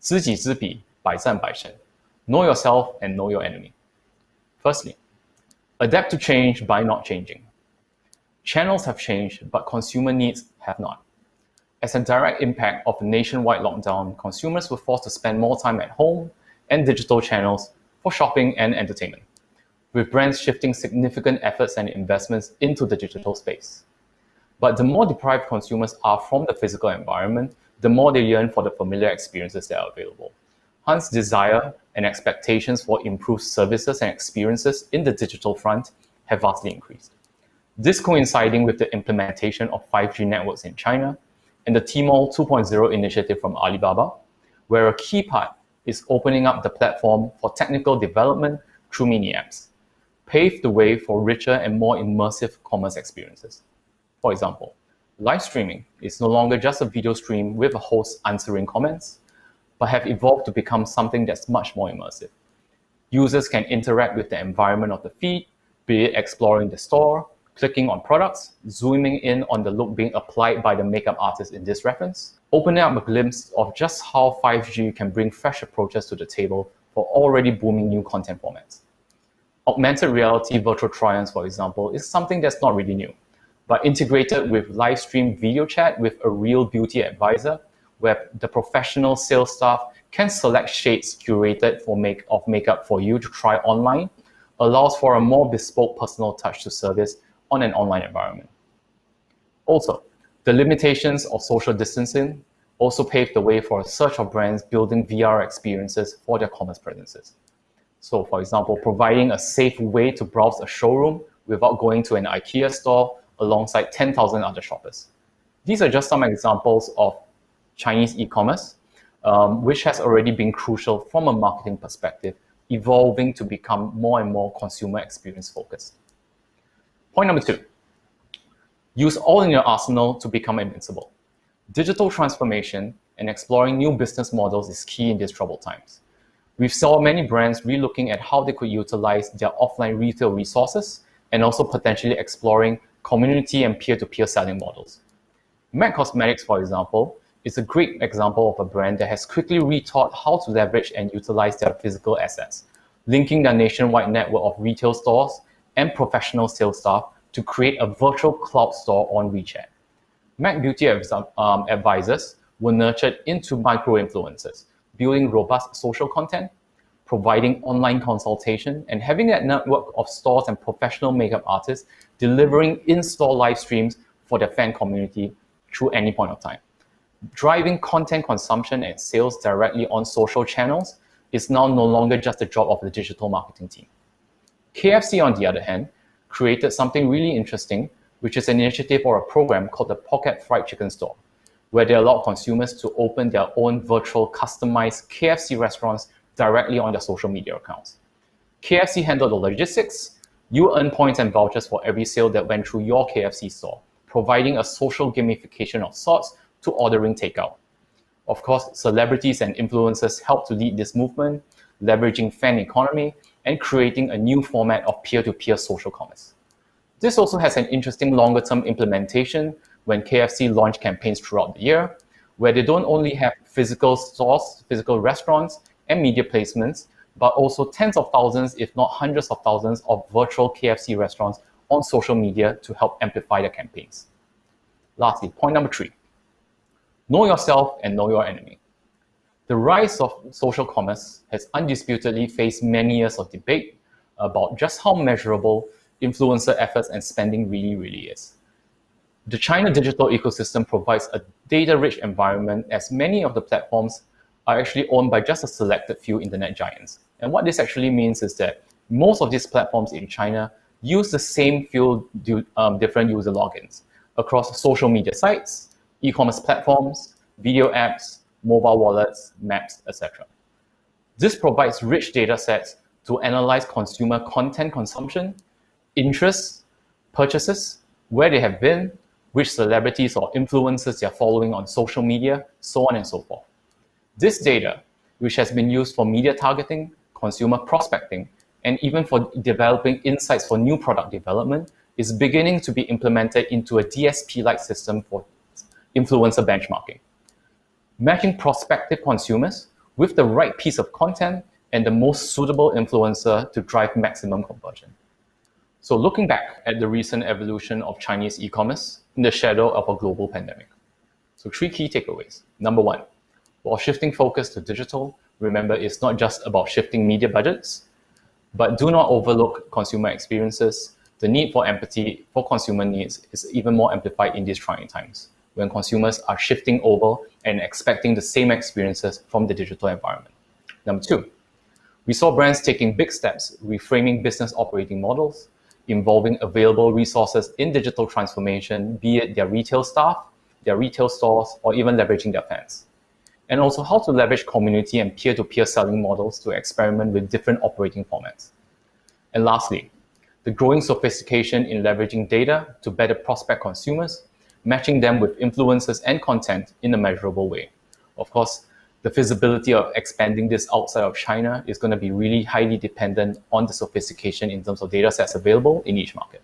知己知彼, 百战百胜. Know yourself and know your enemy. Firstly, adapt to change by not changing. Channels have changed, but consumer needs have not. As a direct impact of the nationwide lockdown, consumers were forced to spend more time at home and digital channels for shopping and entertainment, with brands shifting significant efforts and investments into the digital space. But the more deprived consumers are from the physical environment, the more they yearn for the familiar experiences that are available. Hence, desire and expectations for improved services and experiences in the digital front have vastly increased. This coinciding with the implementation of 5G networks in China and the Tmall 2.0 initiative from Alibaba, where a key part is opening up the platform for technical development through mini apps, paved the way for richer and more immersive commerce experiences. For example, live streaming is no longer just a video stream with a host answering comments, but have evolved to become something that's much more immersive. Users can interact with the environment of the feed, be it exploring the store, clicking on products, zooming in on the look being applied by the makeup artist in this reference, opening up a glimpse of just how 5G can bring fresh approaches to the table for already booming new content formats. Augmented reality virtual try-ons, for example, is something that's not really new, but integrated with live stream video chat with a real beauty advisor, where the professional sales staff can select shades curated for makeup for you to try online, allows for a more bespoke personal touch to service on an online environment. Also, the limitations of social distancing also paved the way for a surge of brands building VR experiences for their commerce presences. So, for example, providing a safe way to browse a showroom without going to an IKEA store alongside 10,000 other shoppers. These are just some examples of Chinese e-commerce, which has already been crucial from a marketing perspective, evolving to become more and more consumer experience focused. Point number 2, use all in your arsenal to become invincible. Digital transformation and exploring new business models is key in these troubled times. We've saw many brands relooking at how they could utilize their offline retail resources and also potentially exploring community and peer-to-peer selling models. MAC Cosmetics, for example, is a great example of a brand that has quickly rethought how to leverage and utilize their physical assets, linking their nationwide network of retail stores and professional sales staff to create a virtual cloud store on WeChat. MAC Beauty advisors were nurtured into micro-influencers, building robust social content, providing online consultation, and having that network of stores and professional makeup artists delivering in-store live streams for their fan community through any point of time. Driving content consumption and sales directly on social channels is now no longer just the job of the digital marketing team. KFC, on the other hand, created something really interesting, which is an initiative or a program called the Pocket Fried Chicken Store, where they allow consumers to open their own virtual customized KFC restaurants directly on their social media accounts. KFC handled the logistics. You earn points and vouchers for every sale that went through your KFC store, providing a social gamification of sorts to ordering takeout. Of course, celebrities and influencers help to lead this movement, leveraging fan economy and creating a new format of peer-to-peer social commerce. This also has an interesting longer-term implementation when KFC launched campaigns throughout the year, where they don't only have physical stores, physical restaurants, and media placements, but also tens of thousands, if not hundreds of thousands, of virtual KFC restaurants on social media to help amplify their campaigns. Lastly, point number 3. Know yourself and know your enemy. The rise of social commerce has undisputedly faced many years of debate about just how measurable influencer efforts and spending really is. The China digital ecosystem provides a data-rich environment, as many of the platforms are actually owned by just a selected few internet giants. And what this actually means is that most of these platforms in China use the same few different user logins across social media sites, e-commerce platforms, video apps, mobile wallets, maps, etc. This provides rich data sets to analyze consumer content consumption, interests, purchases, where they have been, which celebrities or influencers they are following on social media, so on and so forth. This data, which has been used for media targeting, consumer prospecting, and even for developing insights for new product development, is beginning to be implemented into a DSP-like system for influencer benchmarking, matching prospective consumers with the right piece of content and the most suitable influencer to drive maximum conversion. So looking back at the recent evolution of Chinese e-commerce in the shadow of a global pandemic. So 3 key takeaways. Number 1, while shifting focus to digital, remember it's not just about shifting media budgets, but do not overlook consumer experiences. The need for empathy for consumer needs is even more amplified in these trying times, when consumers are shifting over and expecting the same experiences from the digital environment. Number 2, we saw brands taking big steps, reframing business operating models, involving available resources in digital transformation, be it their retail staff, their retail stores, or even leveraging their fans. And also how to leverage community and peer-to-peer selling models to experiment with different operating formats. And lastly, the growing sophistication in leveraging data to better prospect consumers, matching them with influencers and content in a measurable way. Of course, the feasibility of expanding this outside of China is going to be really highly dependent on the sophistication in terms of data sets available in each market.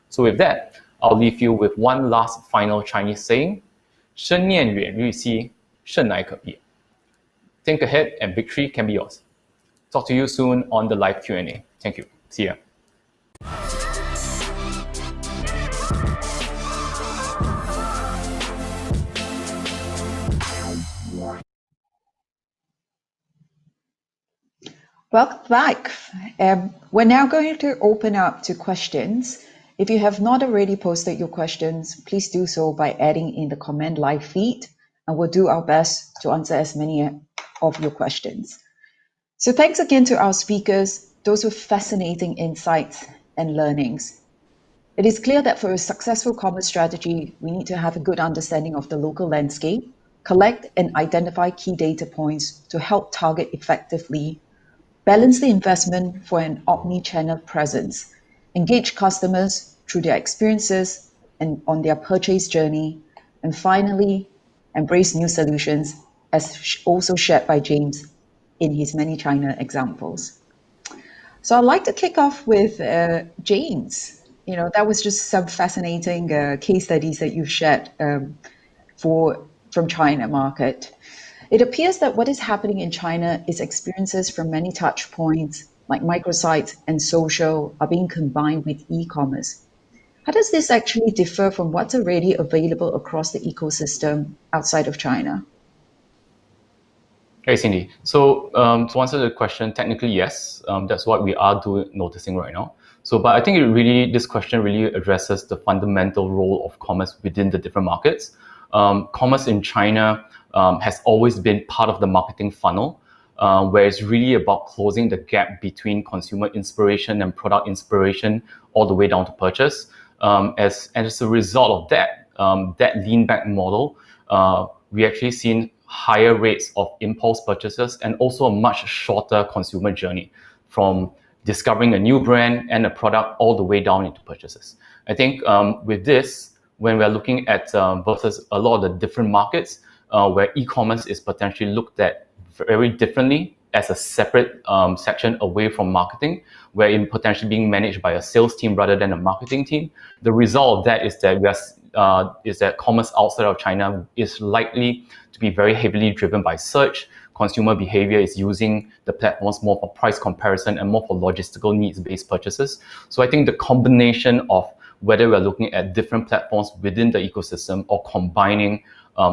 So with that, I'll leave you with one last final Chinese saying, 生念远虑兮，胜乃可避. Think ahead and victory can be yours. Talk to you soon on the live Q&A. Thank you. See ya. Welcome back. We're now going to open up to questions. If you have not already posted your questions, please do so by adding in the comment live feed, and we'll do our best to answer as many of your questions. So thanks again to our speakers, those with fascinating insights and learnings. It is clear that for a successful commerce strategy, we need to have a good understanding of the local landscape, collect and identify key data points to help target effectively, balance the investment for an omni-channel presence, engage customers through their experiences and on their purchase journey, and finally, embrace new solutions, as also shared by James in his many China examples. So I'd like to kick off with James. That was just some fascinating case studies that you've shared from China market. It appears that what is happening in China is experiences from many touch points, like microsites and social, are being combined with e-commerce. How does this actually differ from what's already available across the ecosystem outside of China? Hey, Cindy. So to answer the question, technically, yes, that's what we are noticing right now. But I think this question really addresses the fundamental role of commerce within the different markets. Commerce in China has always been part of the marketing funnel, where it's really about closing the gap between consumer inspiration and product inspiration all the way down to purchase. As a result of that, that lean back model we actually seen higher rates of impulse purchases and also a much shorter consumer journey from discovering a new brand and a product all the way down into purchases. I think with this, when we're looking at versus a lot of the different markets where e-commerce is potentially looked at very differently as a separate section away from marketing, where it's potentially being managed by a sales team rather than a marketing team. The result of that is that commerce outside of China is likely to be very heavily driven by search. Consumer behavior is using the platforms more for price comparison and more for logistical needs-based purchases. So I think the combination of whether we're looking at different platforms within the ecosystem or combining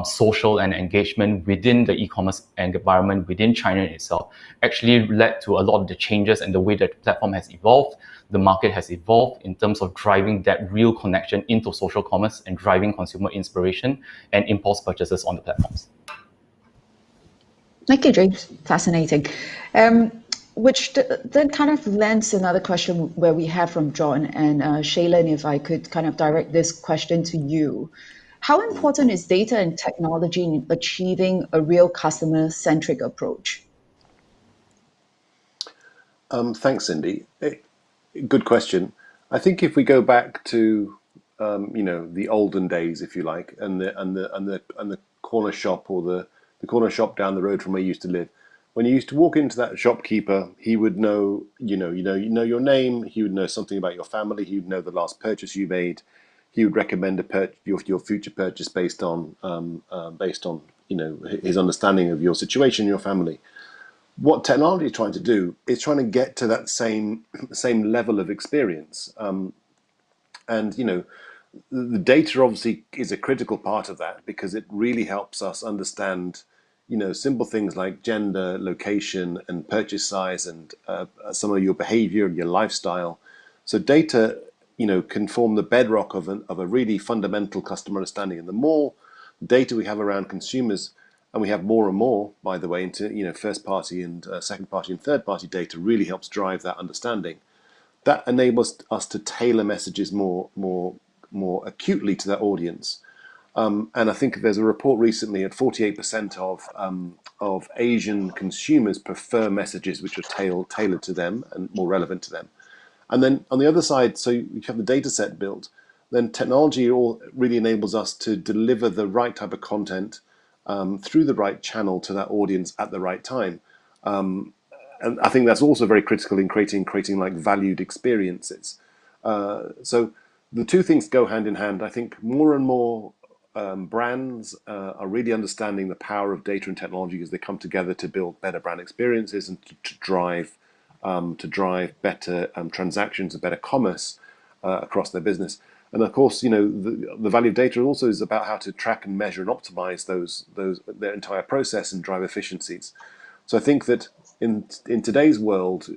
social and engagement within the e-commerce environment within China itself actually led to a lot of the changes and the way that the platform has evolved. The market has evolved in terms of driving that real connection into social commerce and driving consumer inspiration and impulse purchases on the platforms. Thank you, James. Fascinating. Which then kind of lends another question where we have from John and Sheilen, if I could kind of direct this question to you. How important is data and technology in achieving a real customer-centric approach? Thanks, Cindy. Good question. I think if we go back to the olden days, if you like, and the corner shop or the corner shop down the road from where you used to live, when you used to walk into that shopkeeper, he would know your name. He would know something about your family. He would know the last purchase you made. He would recommend your future purchase based on his understanding of your situation, your family. What technology is trying to do is trying to get to that same level of experience, and the data obviously is a critical part of that because it really helps us understand simple things like gender, location, and purchase size, and some of your behavior and your lifestyle. So data can form the bedrock of a really fundamental customer understanding. And the more data we have around consumers, and we have more and more, by the way, into first party and second party and third party data, really helps drive that understanding. That enables us to tailor messages more acutely to that audience. And I think there's a report recently that 48% of Asian consumers prefer messages which are tailored to them and more relevant to them. And then on the other side, so you have the data set built, then technology really enables us to deliver the right type of content through the right channel to that audience at the right time. And I think that's also very critical in creating like valued experiences. So the two things go hand in hand. I think more and more brands are really understanding the power of data and technology as they come together to build better brand experiences and to drive better transactions and better commerce across their business. And of course, the value of data also is about how to track and measure and optimize their entire process and drive efficiencies. So I think that in today's world,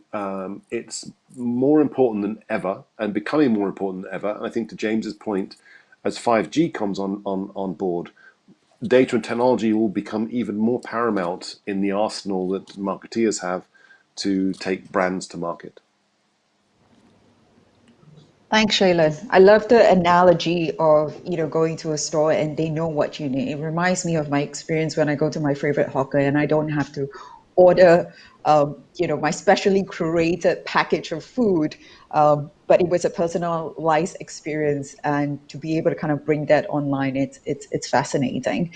it's more important than ever and becoming more important than ever. And I think to James's point, as 5G comes on board, data and technology will become even more paramount in the arsenal that marketeers have to take brands to market. Thanks, Sheilen. I love the analogy of going to a store and they know what you need. It reminds me of my experience when I go to my favorite hawker and I don't have to order my specially curated package of food, but it was a personalized experience, and to be able to kind of bring that online, it's fascinating.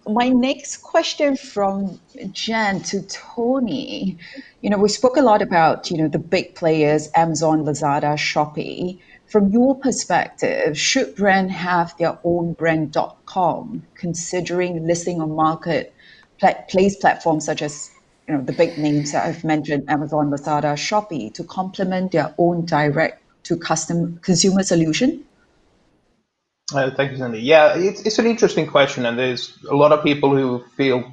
My next question from Jen to Toni. We spoke a lot about, the big players, Amazon, Lazada, Shopee. From your perspective, should brand have their own brand.com, considering listing on marketplace platforms such as, the big names that I've mentioned, Amazon, Lazada, Shopee, to complement their own direct-to-consumer solution? Thank you, Sandy. Yeah, it's an interesting question, and there's a lot of people who feel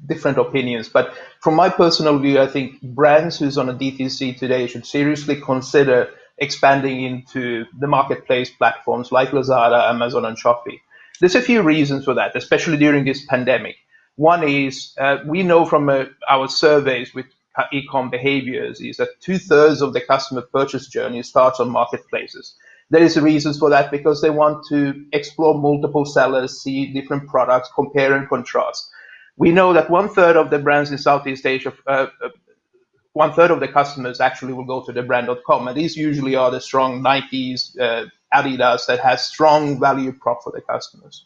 different opinions. But from my personal view, I think brands who's on a D2C today should seriously consider expanding into the marketplace platforms like Lazada, Amazon, and Shopee. There's a few reasons for that, especially during this pandemic. One is we know from our surveys with e-com behaviors is that 2/3 of the customer purchase journey starts on marketplaces. There is reasons for that because they want to explore multiple sellers, see different products, compare and contrast. We know that 1/3 of the brands in Southeast Asia, 1/3 of the customers actually will go to the brand.com, and these usually are the strong Nikes, Adidas that has strong value prop for the customers.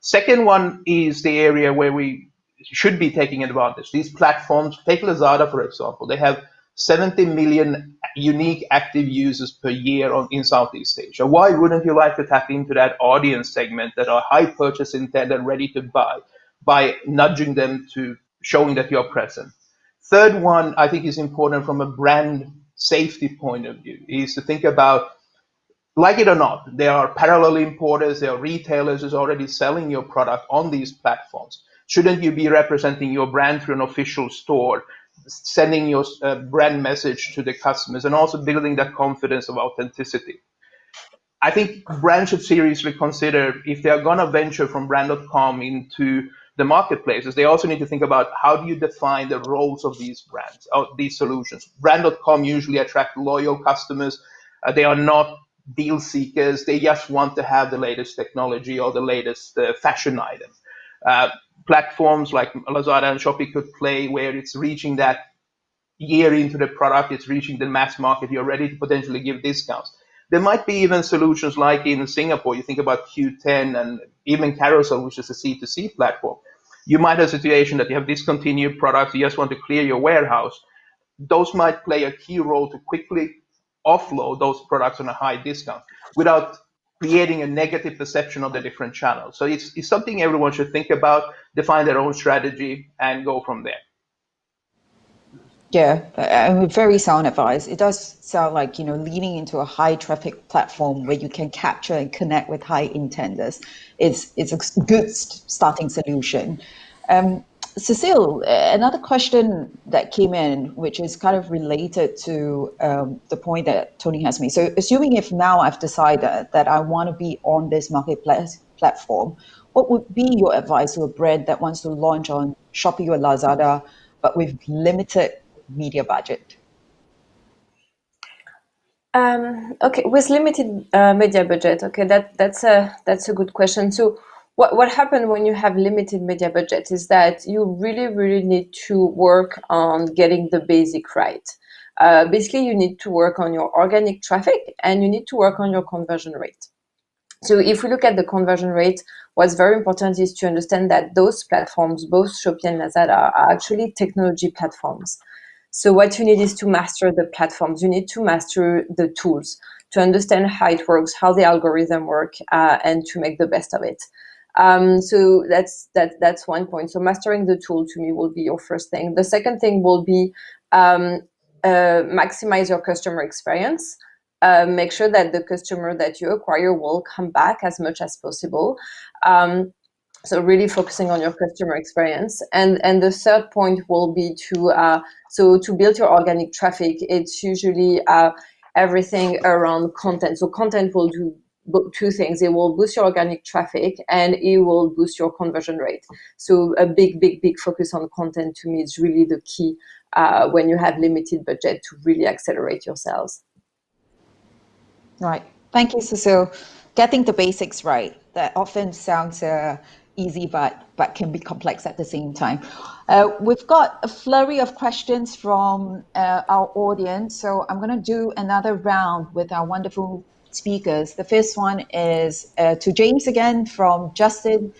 Second one is the area where we should be taking advantage. These platforms, take Lazada for example, they have 70 million unique active users per year in Southeast Asia. Why wouldn't you like to tap into that audience segment that are high purchase intent and ready to buy by nudging them to showing that you're present? Third one, I think is important from a brand safety point of view, is to think about, like it or not, there are parallel importers, there are retailers who's already selling your product on these platforms. Shouldn't you be representing your brand through an official store, sending your brand message to the customers, and also building that confidence of authenticity? I think brands should seriously consider, if they are going to venture from brand.com into the marketplaces, they also need to think about how do you define the roles of these brands, of these solutions. Brand.com usually attract loyal customers. They are not deal seekers. They just want to have the latest technology or the latest fashion item. Platforms like Lazada and Shopee could play where it's reaching that year into the product, it's reaching the mass market, you're ready to potentially give discounts. There might be even solutions like in Singapore, you think about Q10 and even Carousel, which is a C2C platform. You might have a situation that you have discontinued products, you just want to clear your warehouse. Those might play a key role to quickly offload those products on a high discount without creating a negative perception of the different channels. So it's something everyone should think about, define their own strategy, and go from there. Yeah, very sound advice. It does sound like, leaning into a high traffic platform where you can capture and connect with high intenders is a good starting solution. Cecile, another question that came in, which is kind of related to the point that Toni has made. So assuming if now I've decided that I want to be on this marketplace platform, what would be your advice to a brand that wants to launch on Shopee or Lazada, but with limited media budget? Okay, with limited media budget, okay, that's a good question. So what happened when you have limited media budget is that you really need to work on getting the basic right. Basically, you need to work on your organic traffic and you need to work on your conversion rate. So if we look at the conversion rate, what's very important is to understand that those platforms, both Shopee and Lazada, are actually technology platforms. So what you need is to master the platforms. You need to master the tools to understand how it works, how the algorithm work, and to make the best of it. So that's one point. So mastering the tool to me will be your first thing. The second thing will be maximize your customer experience. Make sure that the customer that you acquire will come back as much as possible. So really focusing on your customer experience. And the third point will be to build your organic traffic. It's usually everything around content. So content will do two things. It will boost your organic traffic and it will boost your conversion rate. So a big focus on content to me is really the key when you have limited budget to really accelerate your sales. Right. Thank you, Cecile. Getting the basics right. That often sounds easy, but can be complex at the same time. We've got a flurry of questions from our audience, so I'm going to do another round with our wonderful speakers. The first one is to James again from Justin.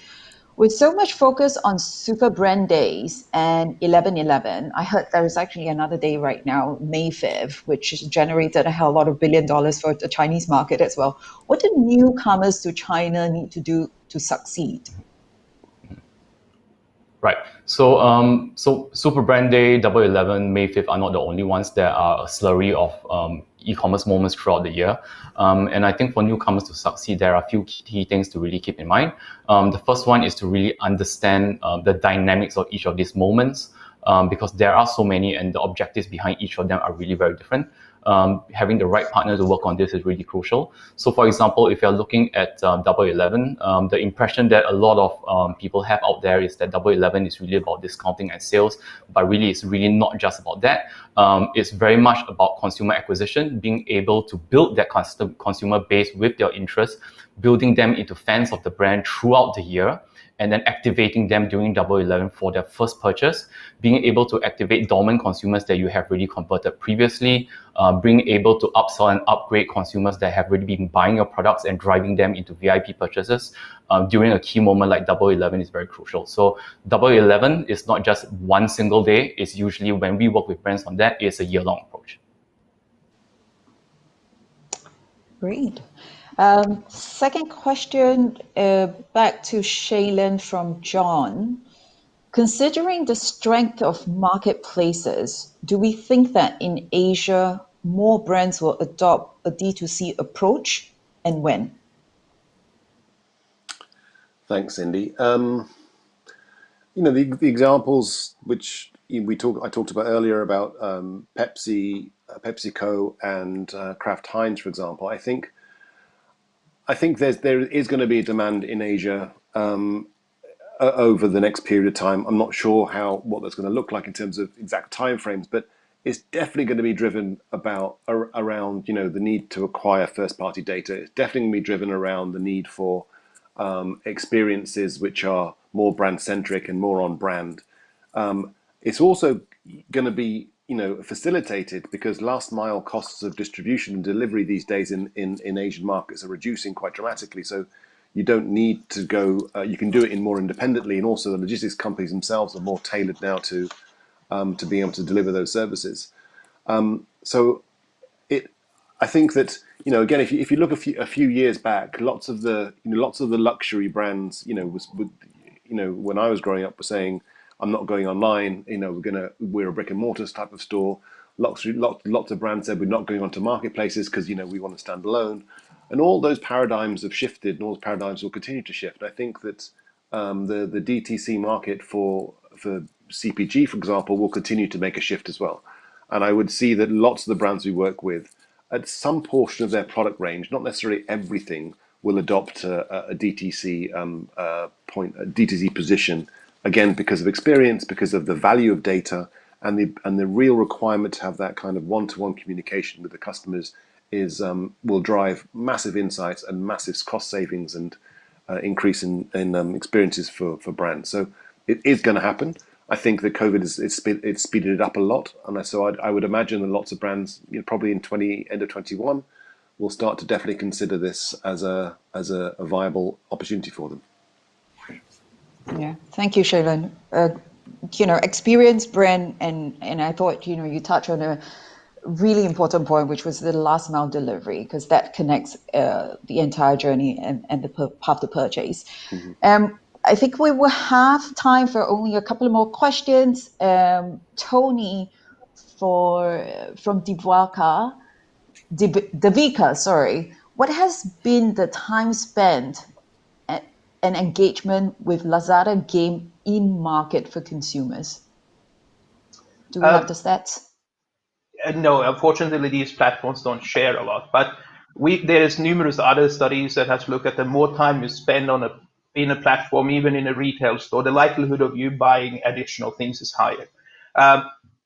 With so much focus on super brand days and 11/11, I heard there is actually another day right now, May 5th, which generated a hell lot of $1 billion for the Chinese market as well. What do newcomers to China need to do to succeed? Right. So Super Brand Day, Double 11, May 5th are not the only ones. There are a slurry of e-commerce moments throughout the year. And I think for newcomers to succeed, there are a few key things to really keep in mind. The first one is to really understand the dynamics of each of these moments, because there are so many and the objectives behind each of them are really very different. having the right partner to work on this is really crucial. So for example, if you're looking at Double 11, the impression that a lot of people have out there is that Double 11 is really about discounting and sales, but really it's really not just about that. It's very much about consumer acquisition, being able to build that consumer base with your interests, building them into fans of the brand throughout the year, and then activating them during Double 11 for their first purchase, being able to activate dormant consumers that you have already converted previously, being able to upsell and upgrade consumers that have already been buying your products and driving them into VIP purchases during a key moment like Double 11 is very crucial. So Double 11 is not just one single day. It's usually, when we work with brands on that, it's a year-long approach. Great. Second question, back to Sheilen from John. Considering the strength of marketplaces, do we think that in Asia, more brands will adopt a D2C approach, and when? Thanks, Cindy. The examples which I talked about earlier about Pepsi, PepsiCo, and Kraft Heinz, for example. I think there is going to be a demand in Asia over the next period of time. I'm not sure what that's going to look like in terms of exact timeframes, but it's definitely going to be driven around the need to acquire first-party data. It's definitely going to be driven around the need for experiences which are more brand-centric and more on brand. It's also going to be facilitated because last mile costs of distribution and delivery these days in Asian markets are reducing quite dramatically. So you don't need to go, you can do it in more independently, and also the logistics companies themselves are more tailored now to being able to deliver those services. I think that again, if you look a few years back, lots of the luxury brands, when I was growing up, were saying, I'm not going online. We're a brick and mortar type of store. Lots of brands said we're not going onto marketplaces because we want to stand alone. And all those paradigms have shifted, and all those paradigms will continue to shift. I think that the DTC market for CPG, for example, will continue to make a shift as well. And I would see that lots of the brands we work with, at some portion of their product range, not necessarily everything, will adopt a DTC DTC position. Again, because of experience, because of the value of data, and the real requirement to have that kind of one-to-one communication with the customers will drive massive insights and massive cost savings and increase in experiences for brands. So it is going to happen. I think that COVID it's speeded it up a lot, and so I would imagine that lots of brands, probably in end of 21, will start to definitely consider this as a viable opportunity for them. Yeah, thank you, Sheilen. Experience, brand, and I thought you touched on a really important point, which was the last mile delivery, because that connects the entire journey and the path to purchase. Mm-hmm. I think we will have time for only a couple of more questions. Toni from Devika, sorry. What has been the time spent and engagement with Lazada game in market for consumers? Do we have the stats? No, unfortunately, these platforms don't share a lot. But there's numerous other studies that have looked at the more time you spend in a platform, even in a retail store, the likelihood of you buying additional things is higher.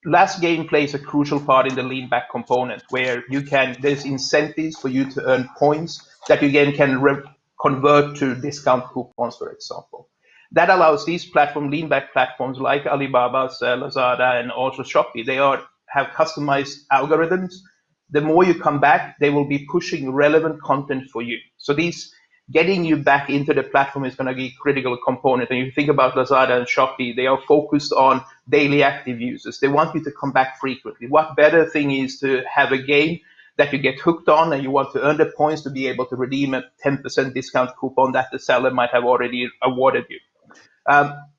Last game plays a crucial part in the lean back component, where there's incentives for you to earn points that you again can convert to discount coupons, for example. That allows these lean back platforms like Alibaba's, Lazada, and also Shopee. They have customized algorithms. The more you come back, they will be pushing relevant content for you. So getting you back into the platform is going to be a critical component. And if you think about Lazada and Shopee, they are focused on daily active users. They want you to come back frequently. What better thing is to have a game that you get hooked on, and you want to earn the points to be able to redeem a 10% discount coupon that the seller might have already awarded you.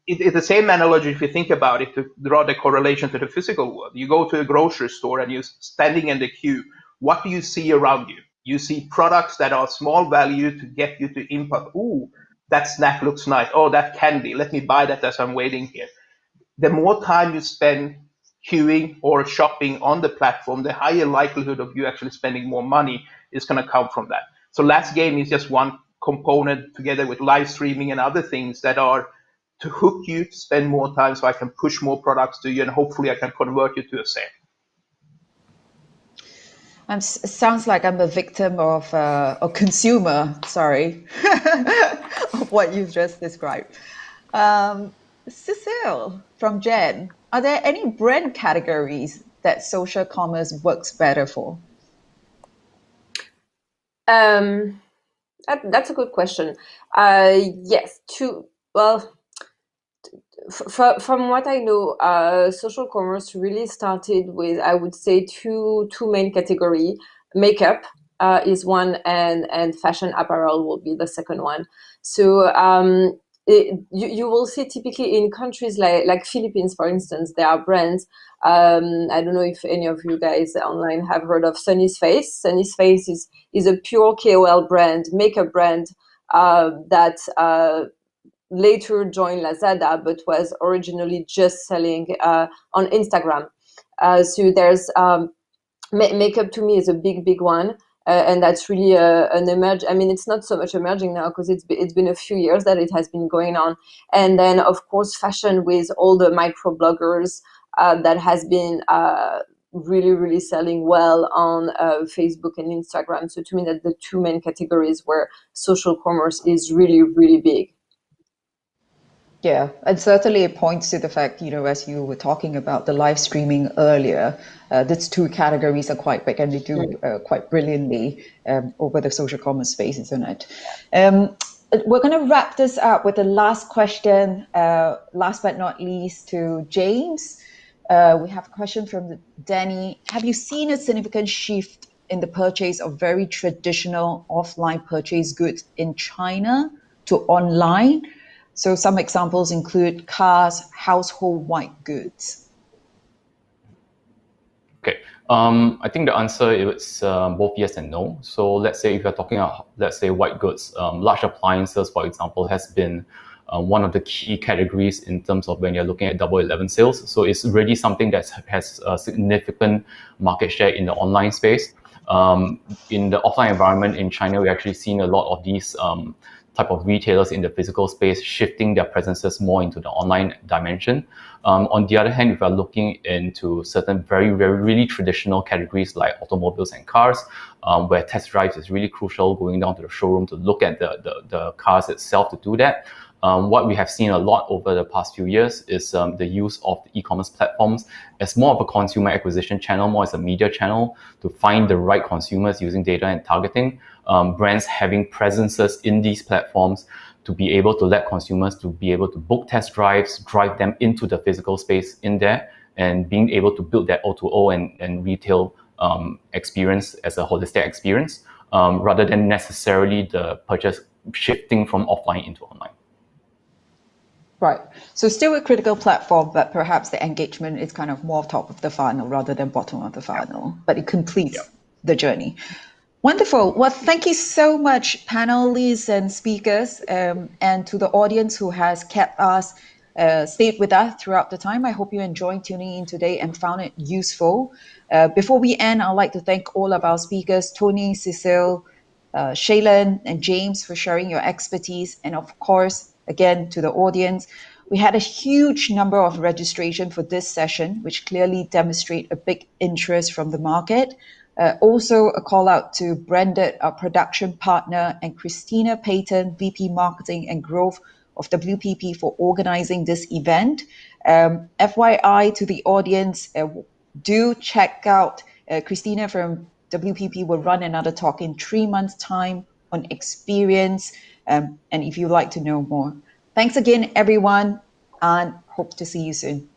It's the same analogy if you think about it, to draw the correlation to the physical world. You go to a grocery store and you're standing in the queue. What do you see around you? You see products that are small value to get you to input. Ooh, that snack looks nice. Oh, that candy. Let me buy that as I'm waiting here. The more time you spend queuing or shopping on the platform, the higher likelihood of you actually spending more money is going to come from that. So last game is just one component together with live streaming and other things that are to hook you to spend more time so I can push more products to you and hopefully I can convert you to a sale. It sounds like I'm a victim of a consumer, sorry, of what you've just described. Cecile from Jen, are there any brand categories that social commerce works better for? That's a good question. Yes, from what I know, social commerce really started with, I would say, two main categories. Makeup is one, and fashion apparel will be the second one. So you will see typically in countries like Philippines, for instance, there are brands. I don't know if any of you guys online have heard of Sunny's Face. Sunny's Face is a pure KOL brand, makeup brand that later joined Lazada, but was originally just selling on Instagram. So there's makeup to me is a big one. And that's really an emerging. I mean, it's not so much emerging now because it's been a few years that it has been going on. And then, of course, fashion with all the microbloggers that has been really selling well on Facebook and Instagram. So to me, that the two main categories where social commerce is really big. Yeah, and certainly it points to the fact, as you were talking about the live streaming earlier, these two categories are quite big and they do quite brilliantly over the social commerce space, isn't it? We're going to wrap this up with the last question, last but not least, to James. We have a question from Danny. Have you seen a significant shift in the purchase of very traditional offline purchase goods in China to online? So some examples include cars, household white goods. Okay, I think the answer is both yes and no. So let's say if you're talking about, let's say, white goods, large appliances, for example, has been one of the key categories in terms of when you're looking at Double 11 sales. So it's really something that has a significant market share in the online space. In the offline environment in China, we actually seen a lot of these type of retailers in the physical space shifting their presences more into the online dimension. On the other hand, if we're looking into certain very really traditional categories like automobiles and cars, where test drives is really crucial, going down to the showroom to look at the cars itself to do that. What we have seen a lot over the past few years is the use of the e-commerce platforms as more of a consumer acquisition channel, more as a media channel to find the right consumers using data and targeting. Brands having presences in these platforms to be able to let consumers to be able to book test drives, drive them into the physical space in there, and being able to build that O2O and retail experience as a holistic experience, rather than necessarily the purchase shifting from offline into online. Right. So still a critical platform, but perhaps the engagement is kind of more top of the funnel rather than bottom of the funnel, but it completes the journey. Wonderful. Well, thank you so much, panelists and speakers, and to the audience who has kept us, stayed with us throughout the time. I hope you enjoyed tuning in today and found it useful. Before we end, I'd like to thank all of our speakers, Toni, Cecile, Sheilen, and James, for sharing your expertise. And of course, again, to the audience, we had a huge number of registration for this session, which clearly demonstrate a big interest from the market. Also, a call out to Branded, our production partner, and Christina Payton, VP Marketing and Growth of WPP, for organizing this event. FYI to the audience, do check out Christina from WPP will run another talk in 3 months' time on experience, and if you'd like to know more. Thanks again, everyone, and hope to see you soon.